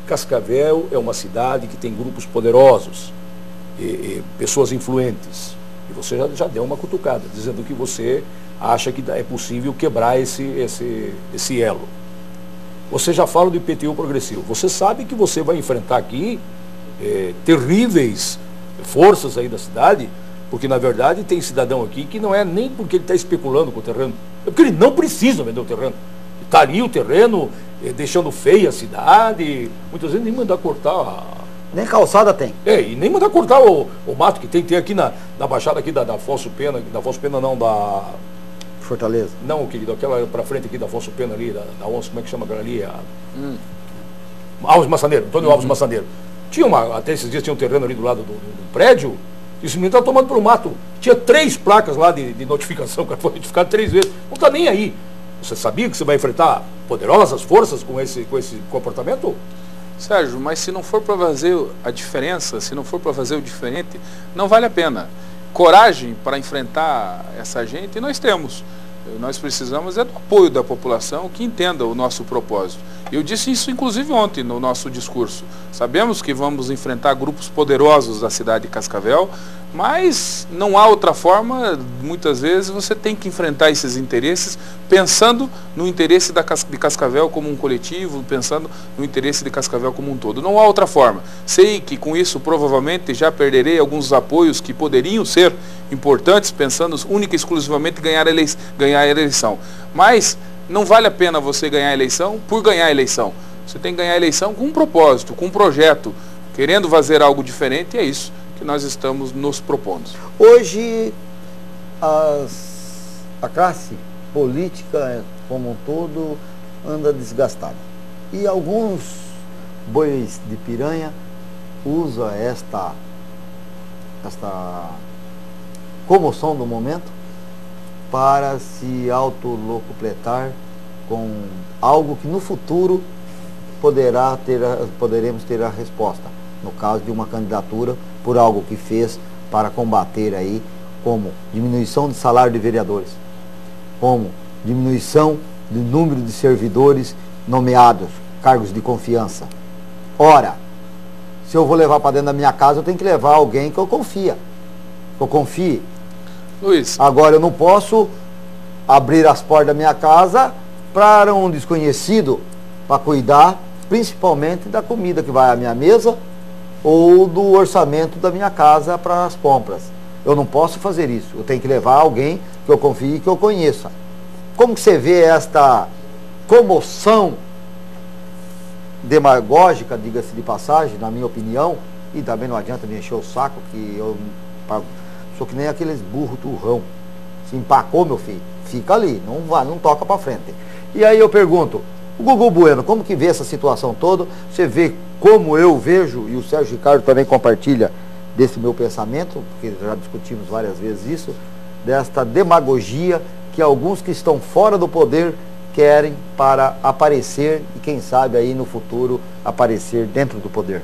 [SPEAKER 1] Cascavel é uma cidade que tem grupos poderosos e pessoas influentes. E você já deu uma cutucada, dizendo que você acha que é possível quebrar esse elo. Você já fala do IPTU progressivo. Você sabe que você vai enfrentar aqui terríveis forças aí da cidade, porque na verdade tem cidadão aqui que não é nem porque ele está especulando com o terreno, é porque ele não precisa vender o terreno. Está ali o terreno, deixando feia a cidade, muitas vezes nem mandar cortar.
[SPEAKER 3] Nem calçada tem.
[SPEAKER 1] E nem mandar cortar o mato que tem aqui na Baixada aqui da Afonso Pena, não, da...
[SPEAKER 3] Fortaleza.
[SPEAKER 1] Não, querido, aquela para frente aqui da Afonso Pena ali, da onça, como é que chama aquela ali? Alves Massaneiro, Antônio Alves Massaneiro. Até esses dias tinha um terreno ali do lado do prédio, e esse menino estava tomando pelo mato. Tinha 3 placas lá de notificação, o cara foi notificado 3 vezes. Não está nem aí. Você sabia que você vai enfrentar poderosas forças com esse comportamento?
[SPEAKER 2] Sérgio, mas se não for para fazer a diferença, se não for para fazer o diferente, não vale a pena. Coragem para enfrentar essa gente nós temos. Nós precisamos do apoio da população que entenda o nosso propósito. Eu disse isso inclusive ontem no nosso discurso. Sabemos que vamos enfrentar grupos poderosos da cidade de Cascavel, mas não há outra forma. Muitas vezes você tem que enfrentar esses interesses pensando no interesse de Cascavel como um coletivo, pensando no interesse de Cascavel como um todo. Não há outra forma. Sei que com isso provavelmente já perderei alguns apoios que poderiam ser importantes, pensando única e exclusivamente em ganhar a eleição. Mas não vale a pena você ganhar a eleição por ganhar a eleição. Você tem que ganhar a eleição com um propósito, com um projeto, querendo fazer algo diferente, e é isso que nós estamos nos propondo.
[SPEAKER 3] Hoje, a classe política como um todo anda desgastada. E alguns bois de piranha usam esta comoção do momento para se autolocupletar com algo que no futuro poderemos ter a resposta, no caso de uma candidatura por algo que fez para combater aí, como diminuição de salário de vereadores, como diminuição do número de servidores nomeados, cargos de confiança. Ora, se eu vou levar para dentro da minha casa, eu tenho que levar alguém que eu confie.
[SPEAKER 2] Luiz.
[SPEAKER 3] Agora, eu não posso abrir as portas da minha casa para um desconhecido para cuidar, principalmente da comida que vai à minha mesa ou do orçamento da minha casa para as compras. Eu não posso fazer isso. Eu tenho que levar alguém que eu confie e que eu conheça. Como que você vê esta comoção demagógica, diga-se de passagem, na minha opinião, e também não adianta me encher o saco, que eu sou que nem aqueles burros turrão. Se empacou, meu filho, fica ali, não toca para frente. E aí eu pergunto, o Gugu Bueno, como que vê essa situação toda? Você vê como eu vejo, e o Sérgio Ricardo também compartilha desse meu pensamento, porque já discutimos várias vezes isso, desta demagogia que alguns que estão fora do poder querem para aparecer e quem sabe aí no futuro aparecer dentro do poder.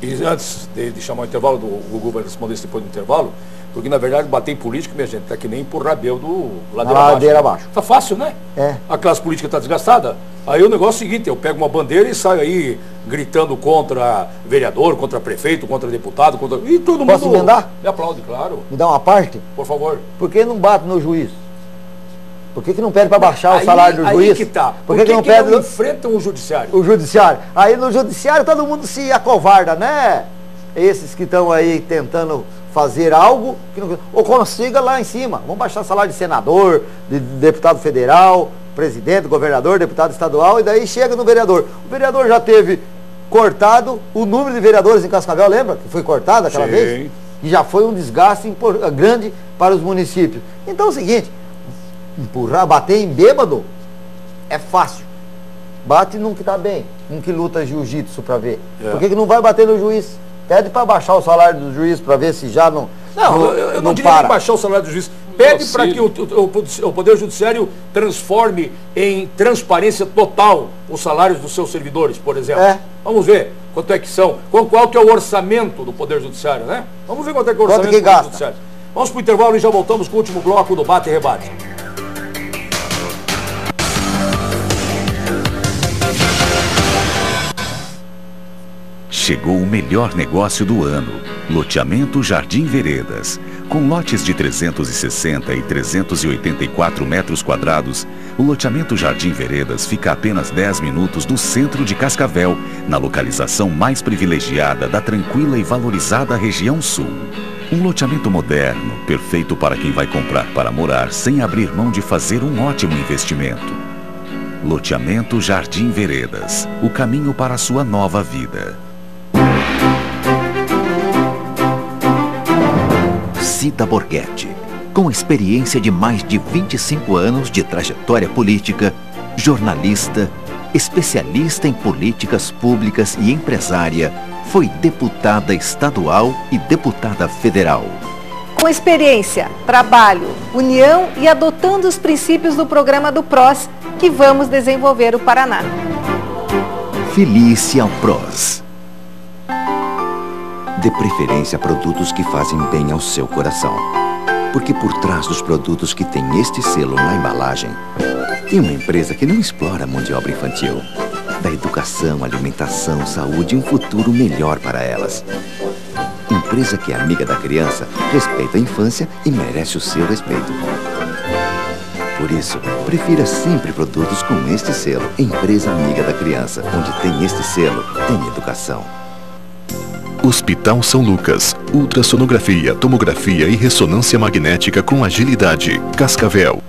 [SPEAKER 1] E antes de chamar o intervalo, o Gugu vai responder isso depois do intervalo, porque na verdade bater em política, minha gente, tá que nem empurrar Rabel do ladeira abaixo. Tá fácil, né?
[SPEAKER 3] É.
[SPEAKER 1] A classe política tá desgastada. Aí o negócio é o seguinte, eu pego uma bandeira e saio aí gritando contra vereador, contra prefeito, contra deputado, e todo mundo...
[SPEAKER 3] Posso emendar?
[SPEAKER 1] Me aplaude, claro.
[SPEAKER 3] Me dá uma parte?
[SPEAKER 1] Por favor.
[SPEAKER 3] Por que não bate no juiz? Por que não pede para baixar o salário do juiz?
[SPEAKER 1] Aí que tá.
[SPEAKER 3] Por que não pede...
[SPEAKER 1] não enfrentam o judiciário?
[SPEAKER 3] O judiciário. Aí no judiciário todo mundo se acovarda, né? Esses que estão aí tentando fazer algo que não, ou consiga lá em cima. Vamos baixar o salário de senador, de deputado federal, presidente, governador, deputado estadual, e daí chega no vereador. O vereador já teve cortado o número de vereadores em Cascavel, lembra? Que foi cortado aquela vez? E já foi um desgaste grande para os municípios. Então é o seguinte, empurrar, bater em bêbado é fácil. Bate num que está bem, um que luta jiu-jitsu para ver. Por que não vai bater no juiz? Pede para baixar o salário do juiz para ver se já não.
[SPEAKER 1] Não, eu não diria nem baixar o salário do juiz. Pede para que o Poder Judiciário transforme em transparência total os salários dos seus servidores, por exemplo. Vamos ver quanto é que são. Qual que é o orçamento do Poder Judiciário, né? Vamos ver quanto é que é o orçamento do Poder Judiciário. Vamos para o intervalo e já voltamos com o último bloco do Bate e Rebate.
[SPEAKER 6] Chegou o melhor negócio do ano, loteamento Jardim Veredas. Com lotes de 360 e 384 metros quadrados, o loteamento Jardim Veredas fica a apenas 10 minutos do centro de Cascavel, na localização mais privilegiada da tranquila e valorizada região sul. Um loteamento moderno, perfeito para quem vai comprar para morar sem abrir mão de fazer um ótimo investimento. Loteamento Jardim Veredas, o caminho para a sua nova vida. Cida Borghetti, com experiência de mais de 25 anos de trajetória política, jornalista, especialista em políticas públicas e empresária, foi deputada estadual e deputada federal.
[SPEAKER 7] Com experiência, trabalho, união e adotando os princípios do programa do PROS, que vamos desenvolver o Paraná.
[SPEAKER 6] Felícia PROS. Dê preferência a produtos que fazem bem ao seu coração. Porque por trás dos produtos que têm este selo na embalagem, tem uma empresa que não explora a mão de obra infantil. Dá educação, alimentação, saúde e um futuro melhor para elas. Empresa que é amiga da criança, respeita a infância e merece o seu respeito. Por isso, prefira sempre produtos com este selo. Empresa amiga da criança, onde tem este selo, tem educação.
[SPEAKER 5] Hospital São Lucas. Ultrassonografia, tomografia e ressonância magnética com agilidade. Cascavel.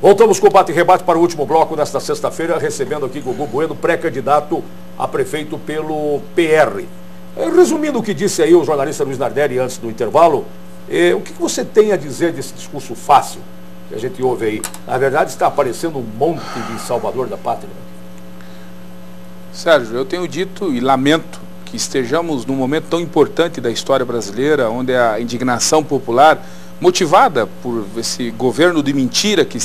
[SPEAKER 1] Voltamos com o Bate e Rebate para o último bloco nesta sexta-feira, recebendo aqui Gugu Bueno, pré-candidato a prefeito pelo PR. Resumindo o que disse aí o jornalista Luiz Nardelli antes do intervalo, o que você tem a dizer desse discurso fácil que a gente ouve aí? Na verdade está aparecendo um monte de salvador da pátria.
[SPEAKER 2] Sérgio, eu tenho dito e lamento que estejamos num momento tão importante da história brasileira, onde a indignação popular, motivada por esse governo de mentira que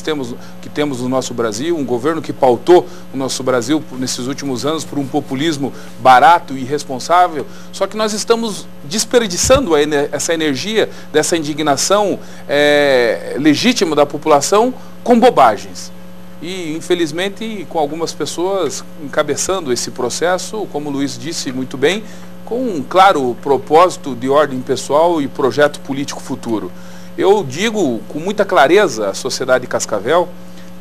[SPEAKER 2] temos no nosso Brasil, um governo que pautou o nosso Brasil nesses últimos anos por um populismo barato e irresponsável, só que nós estamos desperdiçando essa energia dessa indignação legítima da população com bobagens. E, infelizmente, com algumas pessoas encabeçando esse processo, como o Luiz disse muito bem, com um claro propósito de ordem pessoal e projeto político futuro. Eu digo com muita clareza à sociedade de Cascavel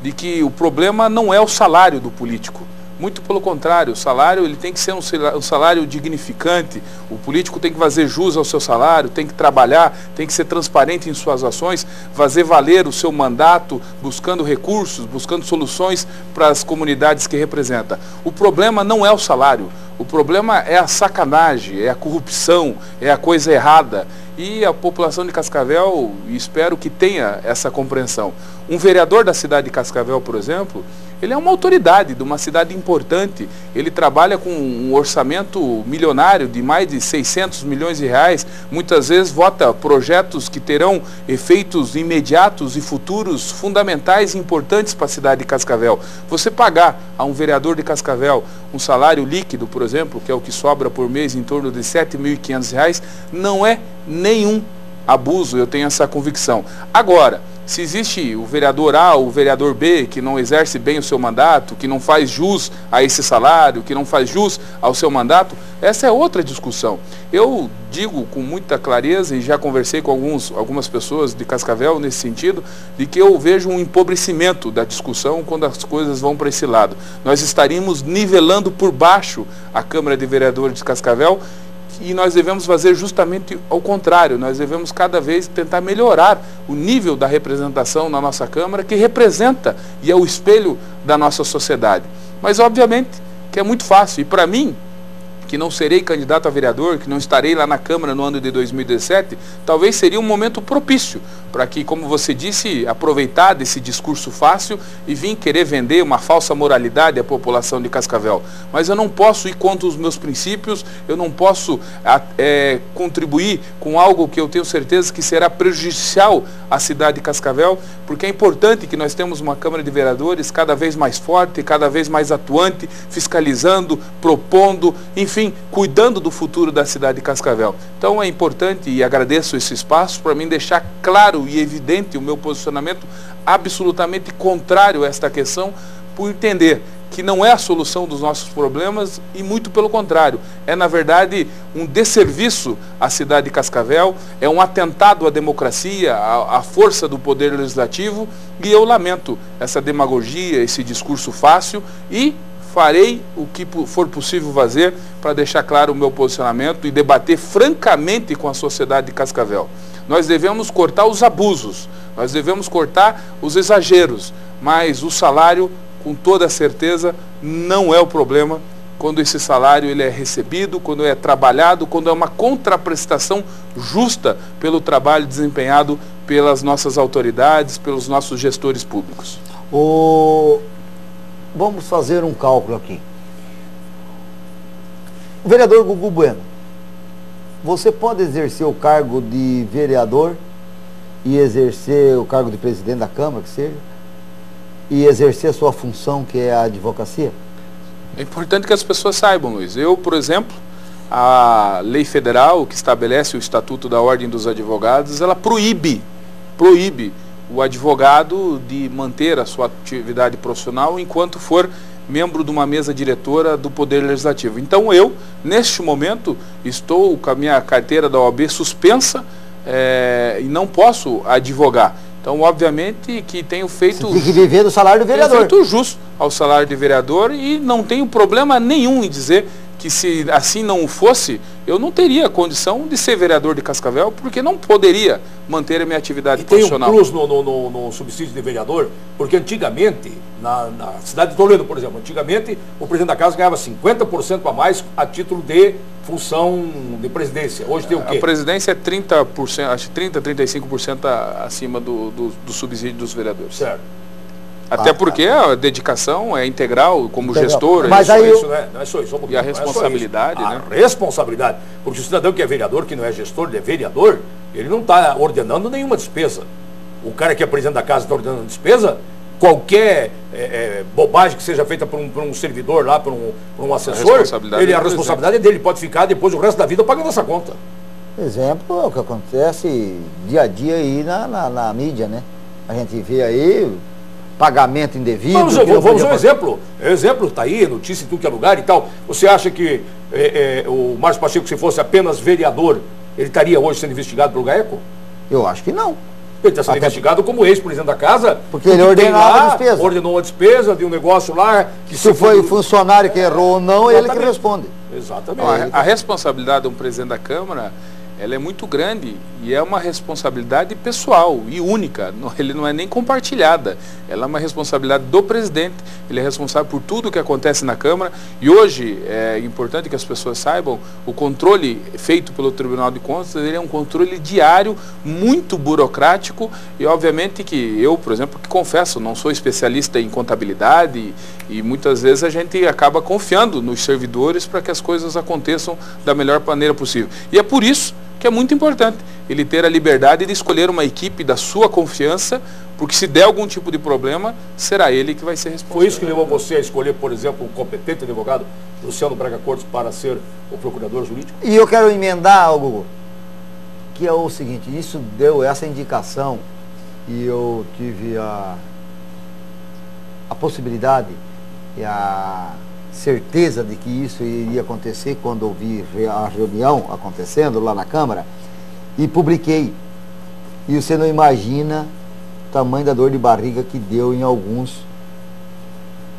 [SPEAKER 2] de que o problema não é o salário do político. Muito pelo contrário, o salário ele tem que ser um salário dignificante, o político tem que fazer jus ao seu salário, tem que trabalhar, tem que ser transparente em suas ações, fazer valer o seu mandato, buscando recursos, buscando soluções para as comunidades que representa. O problema não é o salário, o problema é a sacanagem, é a corrupção, é a coisa errada. E a população de Cascavel, espero que tenha essa compreensão. Um vereador da cidade de Cascavel, por exemplo, ele é uma autoridade de uma cidade importante, ele trabalha com um orçamento milionário de mais de 600 milhões de reais, muitas vezes vota projetos que terão efeitos imediatos e futuros fundamentais e importantes para a cidade de Cascavel. Você pagar a um vereador de Cascavel um salário líquido, por exemplo, que é o que sobra por mês em torno de R$ 7.500, não é nenhum abuso, eu tenho essa convicção. Agora, Se existe o vereador A ou o vereador B que não exerce bem o seu mandato, que não faz jus a esse salário, que não faz jus ao seu mandato, essa é outra discussão. Eu digo com muita clareza, e já conversei com algumas pessoas de Cascavel nesse sentido, de que eu vejo um empobrecimento da discussão quando as coisas vão para esse lado. Nós estaríamos nivelando por baixo a Câmara de Vereadores de Cascavel, e nós devemos fazer justamente ao contrário. Nós devemos cada vez tentar melhorar o nível da representação na nossa Câmara, que representa e é o espelho da nossa sociedade. Mas obviamente que é muito fácil, e para mim, que não serei candidato a vereador, que não estarei lá na Câmara no ano de 2017, talvez seria um momento propício para que, como você disse, aproveitar desse discurso fácil e vir querer vender uma falsa moralidade à população de Cascavel. Mas eu não posso ir contra os meus princípios, eu não posso contribuir com algo que eu tenho certeza que será prejudicial à cidade de Cascavel, porque é importante que nós tenhamos uma Câmara de Vereadores cada vez mais forte, cada vez mais atuante, fiscalizando, propondo, enfim, cuidando do futuro da cidade de Cascavel. Então é importante, e agradeço esse espaço para mim deixar claro e evidente o meu posicionamento absolutamente contrário a esta questão, por entender que não é a solução dos nossos problemas e muito pelo contrário, é na verdade um desserviço à cidade de Cascavel, é um atentado à democracia, à força do poder legislativo, e eu lamento essa demagogia, esse discurso fácil, e farei o que for possível fazer para deixar claro o meu posicionamento e debater francamente com a sociedade de Cascavel. Nós devemos cortar os abusos, nós devemos cortar os exageros, mas o salário, com toda certeza, não é o problema quando esse salário ele é recebido, quando é trabalhado, quando é uma contraprestação justa pelo trabalho desempenhado pelas nossas autoridades, pelos nossos gestores públicos.
[SPEAKER 3] Vamos fazer um cálculo aqui. O vereador Gugu Bueno, você pode exercer o cargo de vereador e exercer o cargo de presidente da Câmara, que seja, e exercer a sua função, que é a advocacia?
[SPEAKER 2] É importante que as pessoas saibam, Luiz. Eu, por exemplo, a lei federal que estabelece o Estatuto da Ordem dos Advogados, ela proíbe o advogado de manter a sua atividade profissional enquanto for membro de uma mesa diretora do Poder Legislativo. Então eu, neste momento, estou com a minha carteira da OAB suspensa e não posso advogar. Então, obviamente, que tenho feito...
[SPEAKER 3] Você tem que viver do salário do vereador.
[SPEAKER 2] Tenho feito jus ao salário de vereador e não tenho problema nenhum em dizer que se assim não fosse, eu não teria condição de ser vereador de Cascavel, porque não poderia manter a minha atividade profissional.
[SPEAKER 1] Tem um plus no subsídio de vereador, porque antigamente, na cidade de Toledo, por exemplo, antigamente o presidente da casa ganhava 50% a mais a título de função de presidência. Hoje tem o quê?
[SPEAKER 2] A presidência é 30%, acho que 35% acima do subsídio dos vereadores.
[SPEAKER 1] Certo.
[SPEAKER 2] Até porque a dedicação é integral como gestor.
[SPEAKER 3] Mas aí
[SPEAKER 1] isso, né? Não é só isso.
[SPEAKER 2] E a responsabilidade, né?
[SPEAKER 1] A responsabilidade. Porque o cidadão que é vereador, que não é gestor, ele é vereador, ele não está ordenando nenhuma despesa. O cara que é presidente da casa está ordenando despesa, qualquer bobagem que seja feita por um servidor lá, por um assessor, a responsabilidade é dele, pode ficar depois o resto da vida pagando essa conta.
[SPEAKER 3] Exemplo é o que acontece dia a dia aí na mídia, né? A gente vê aí pagamento indevido.
[SPEAKER 1] Vamos um exemplo. O exemplo está aí, notícia em tudo que é lugar e tal. Você acha que o Márcio Pacheco, se fosse apenas vereador, ele estaria hoje sendo investigado pelo GAECO?
[SPEAKER 3] Eu acho que não.
[SPEAKER 1] Ele está sendo investigado como ex-presidente da casa.
[SPEAKER 3] Porque ele ordenou
[SPEAKER 1] a despesa de um negócio lá. Que
[SPEAKER 3] se foi o funcionário que errou ou não, ele que responde.
[SPEAKER 1] Exatamente.
[SPEAKER 2] A responsabilidade de um presidente da Câmara, ela é muito grande e é uma responsabilidade pessoal e única, ele não é nem compartilhada, ela é uma responsabilidade do presidente, ele é responsável por tudo que acontece na Câmara e hoje é importante que as pessoas saibam, o controle feito pelo Tribunal de Contas, ele é um controle diário, muito burocrático e obviamente que eu, por exemplo, que confesso, não sou especialista em contabilidade e muitas vezes a gente acaba confiando nos servidores para que as coisas aconteçam da melhor maneira possível. E é por isso que é muito importante ele ter a liberdade de escolher uma equipe da sua confiança, porque se der algum tipo de problema, será ele que vai ser responsável.
[SPEAKER 1] Foi isso que levou você a escolher, por exemplo, o competente advogado Luciano Braga Cortes para ser o procurador jurídico?
[SPEAKER 3] E eu quero emendar algo, que é o seguinte, isso deu essa indicação e eu tive a possibilidade e a certeza de que isso iria acontecer quando eu vi a reunião acontecendo lá na Câmara e publiquei. E você não imagina o tamanho da dor de barriga que deu em alguns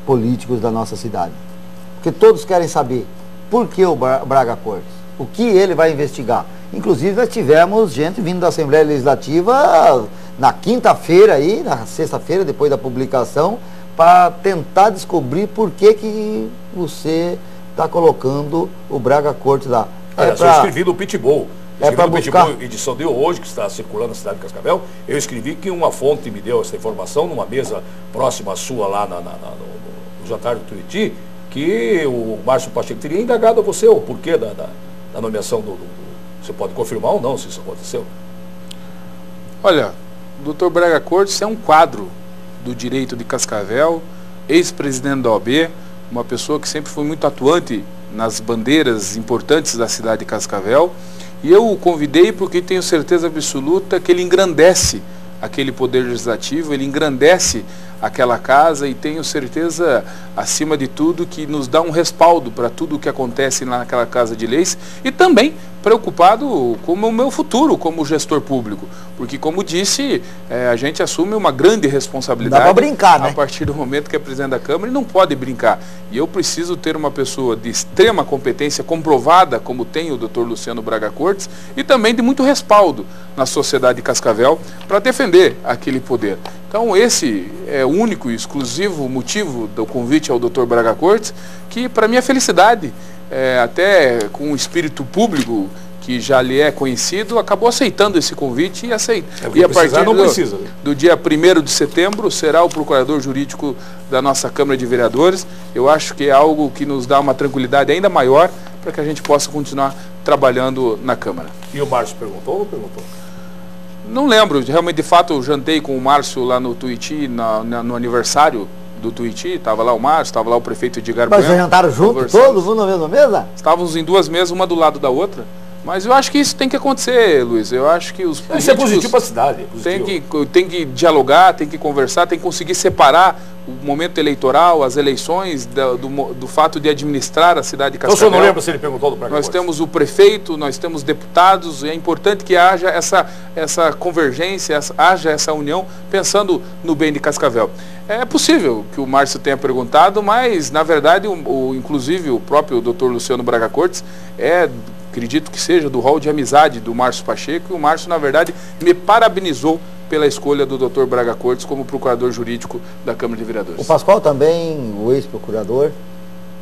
[SPEAKER 3] políticos da nossa cidade. Porque todos querem saber por que o Braga Cortes, o que ele vai investigar. Inclusive nós tivemos gente vindo da Assembleia Legislativa na quinta-feira aí, na sexta-feira, depois da publicação, para tentar descobrir por que você está colocando o Braga Cortes lá.
[SPEAKER 1] Eu escrevi no Pitbull.
[SPEAKER 3] Para buscar...
[SPEAKER 1] Pitbull, edição de hoje, que está circulando na cidade de Cascavel, eu escrevi que uma fonte me deu essa informação numa mesa próxima à sua lá no jantar do Tuiuti, que o Márcio Pacheco teria indagado a você o porquê da nomeação do... Você pode confirmar ou não se isso aconteceu?
[SPEAKER 2] Olha, o Dr. Braga Cortes é um quadro do direito de Cascavel, ex-presidente da OAB, uma pessoa que sempre foi muito atuante nas bandeiras importantes da cidade de Cascavel, e eu o convidei porque tenho certeza absoluta que ele engrandece aquele poder legislativo, ele engrandece aquela casa e tenho certeza, acima de tudo, que nos dá um respaldo para tudo o que acontece lá naquela casa de leis e também preocupado com o meu futuro como gestor público, porque como disse, a gente assume uma grande responsabilidade.
[SPEAKER 3] Dá para brincar, né?
[SPEAKER 2] A partir do momento que é presidente da Câmara e não pode brincar. E eu preciso ter uma pessoa de extrema competência comprovada, como tem o Dr. Luciano Braga Cortes, e também de muito respaldo na sociedade de Cascavel para defender aquele poder. Então esse é o único e exclusivo motivo do convite ao Dr. Braga Cortes, que para minha felicidade, até com o espírito público que já lhe é conhecido, acabou aceitando esse convite e a partir do dia 1º de setembro será o procurador jurídico da nossa Câmara de Vereadores. Eu acho que é algo que nos dá uma tranquilidade ainda maior para que a gente possa continuar trabalhando na Câmara.
[SPEAKER 1] E o Márcio perguntou ou não perguntou?
[SPEAKER 2] Não lembro, realmente, de fato, eu jantei com o Márcio lá no Tuiuti, no aniversário do Tuiuti, estava lá o Márcio, estava lá o prefeito Edgar Bueno.
[SPEAKER 3] Mas vocês jantaram junto, todos, um na mesma mesa?
[SPEAKER 2] Estávamos em duas mesas, uma do lado da outra. Mas eu acho que isso tem que acontecer, Luiz. Eu acho que os políticos...
[SPEAKER 1] Isso é positivo para a cidade.
[SPEAKER 2] Tem que dialogar, tem que conversar, tem que conseguir separar o momento eleitoral, as eleições, do fato de administrar a cidade de Cascavel.
[SPEAKER 1] Então o senhor não lembra se ele perguntou do Braga Cortes?
[SPEAKER 2] Nós temos o prefeito, nós temos deputados, e é importante que haja essa convergência, haja essa união, pensando no bem de Cascavel. É possível que o Márcio tenha perguntado, mas, na verdade, inclusive o próprio Dr. Luciano Braga Cortes acredito que seja do rol de amizade do Márcio Pacheco, e o Márcio, na verdade, me parabenizou pela escolha do Dr. Braga Cortes como procurador jurídico da Câmara de Vereadores.
[SPEAKER 3] O Pascoal também, o ex-procurador,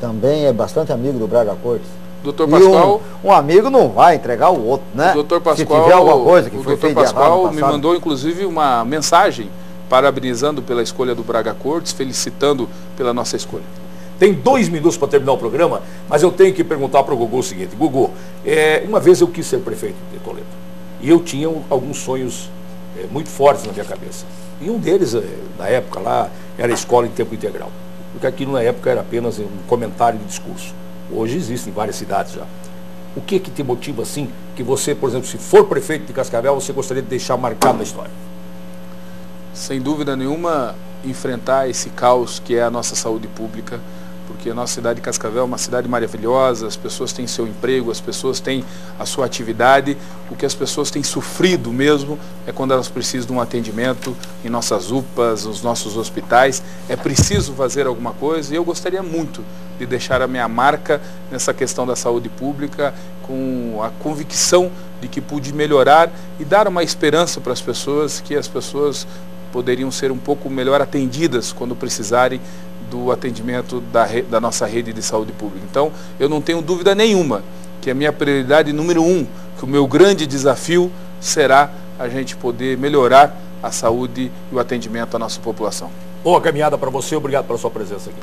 [SPEAKER 3] também é bastante amigo do Braga Cortes.
[SPEAKER 2] Dr. Pascoal,
[SPEAKER 3] um amigo não vai entregar o outro, né?
[SPEAKER 2] O Dr. Pascoal,
[SPEAKER 3] se tiver alguma coisa que foi feita de errado no passado.
[SPEAKER 2] O Dr. Pascoal me mandou, inclusive, uma mensagem parabenizando pela escolha do Braga Cortes, felicitando pela nossa escolha.
[SPEAKER 1] Tem 2 minutos para terminar o programa, mas eu tenho que perguntar para o Gugu o seguinte. Gugu, uma vez eu quis ser prefeito de Toledo. E eu tinha alguns sonhos muito fortes na minha cabeça. E um deles, na época lá, era a escola em tempo integral. Porque aquilo na época era apenas um comentário de discurso. Hoje existe em várias cidades já. O que te motiva assim, que você, por exemplo, se for prefeito de Cascavel, você gostaria de deixar marcado na história?
[SPEAKER 2] Sem dúvida nenhuma, enfrentar esse caos que é a nossa saúde pública, porque a nossa cidade de Cascavel é uma cidade maravilhosa, as pessoas têm seu emprego, as pessoas têm a sua atividade. O que as pessoas têm sofrido mesmo é quando elas precisam de um atendimento em nossas UPAs, nos nossos hospitais. É preciso fazer alguma coisa e eu gostaria muito de deixar a minha marca nessa questão da saúde pública, com a convicção de que pude melhorar e dar uma esperança para as pessoas, que as pessoas poderiam ser um pouco melhor atendidas quando precisarem do atendimento da nossa rede de saúde pública. Então, eu não tenho dúvida nenhuma que a minha prioridade número 1, que o meu grande desafio será a gente poder melhorar a saúde e o atendimento à nossa população.
[SPEAKER 1] Boa caminhada para você, obrigado pela sua presença aqui.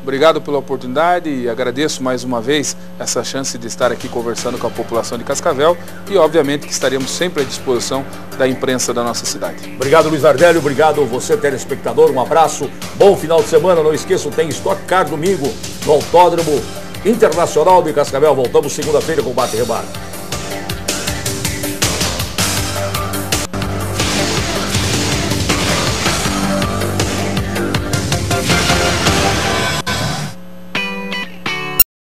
[SPEAKER 2] Obrigado pela oportunidade e agradeço mais uma vez essa chance de estar aqui conversando com a população de Cascavel e obviamente que estaremos sempre à disposição da imprensa da nossa cidade.
[SPEAKER 1] Obrigado, Luiz Nardelli, obrigado você, telespectador, um abraço, bom final de semana, não esqueçam, tem Stock Car domingo no Autódromo Internacional de Cascavel, voltamos segunda-feira com o Bate Rebate.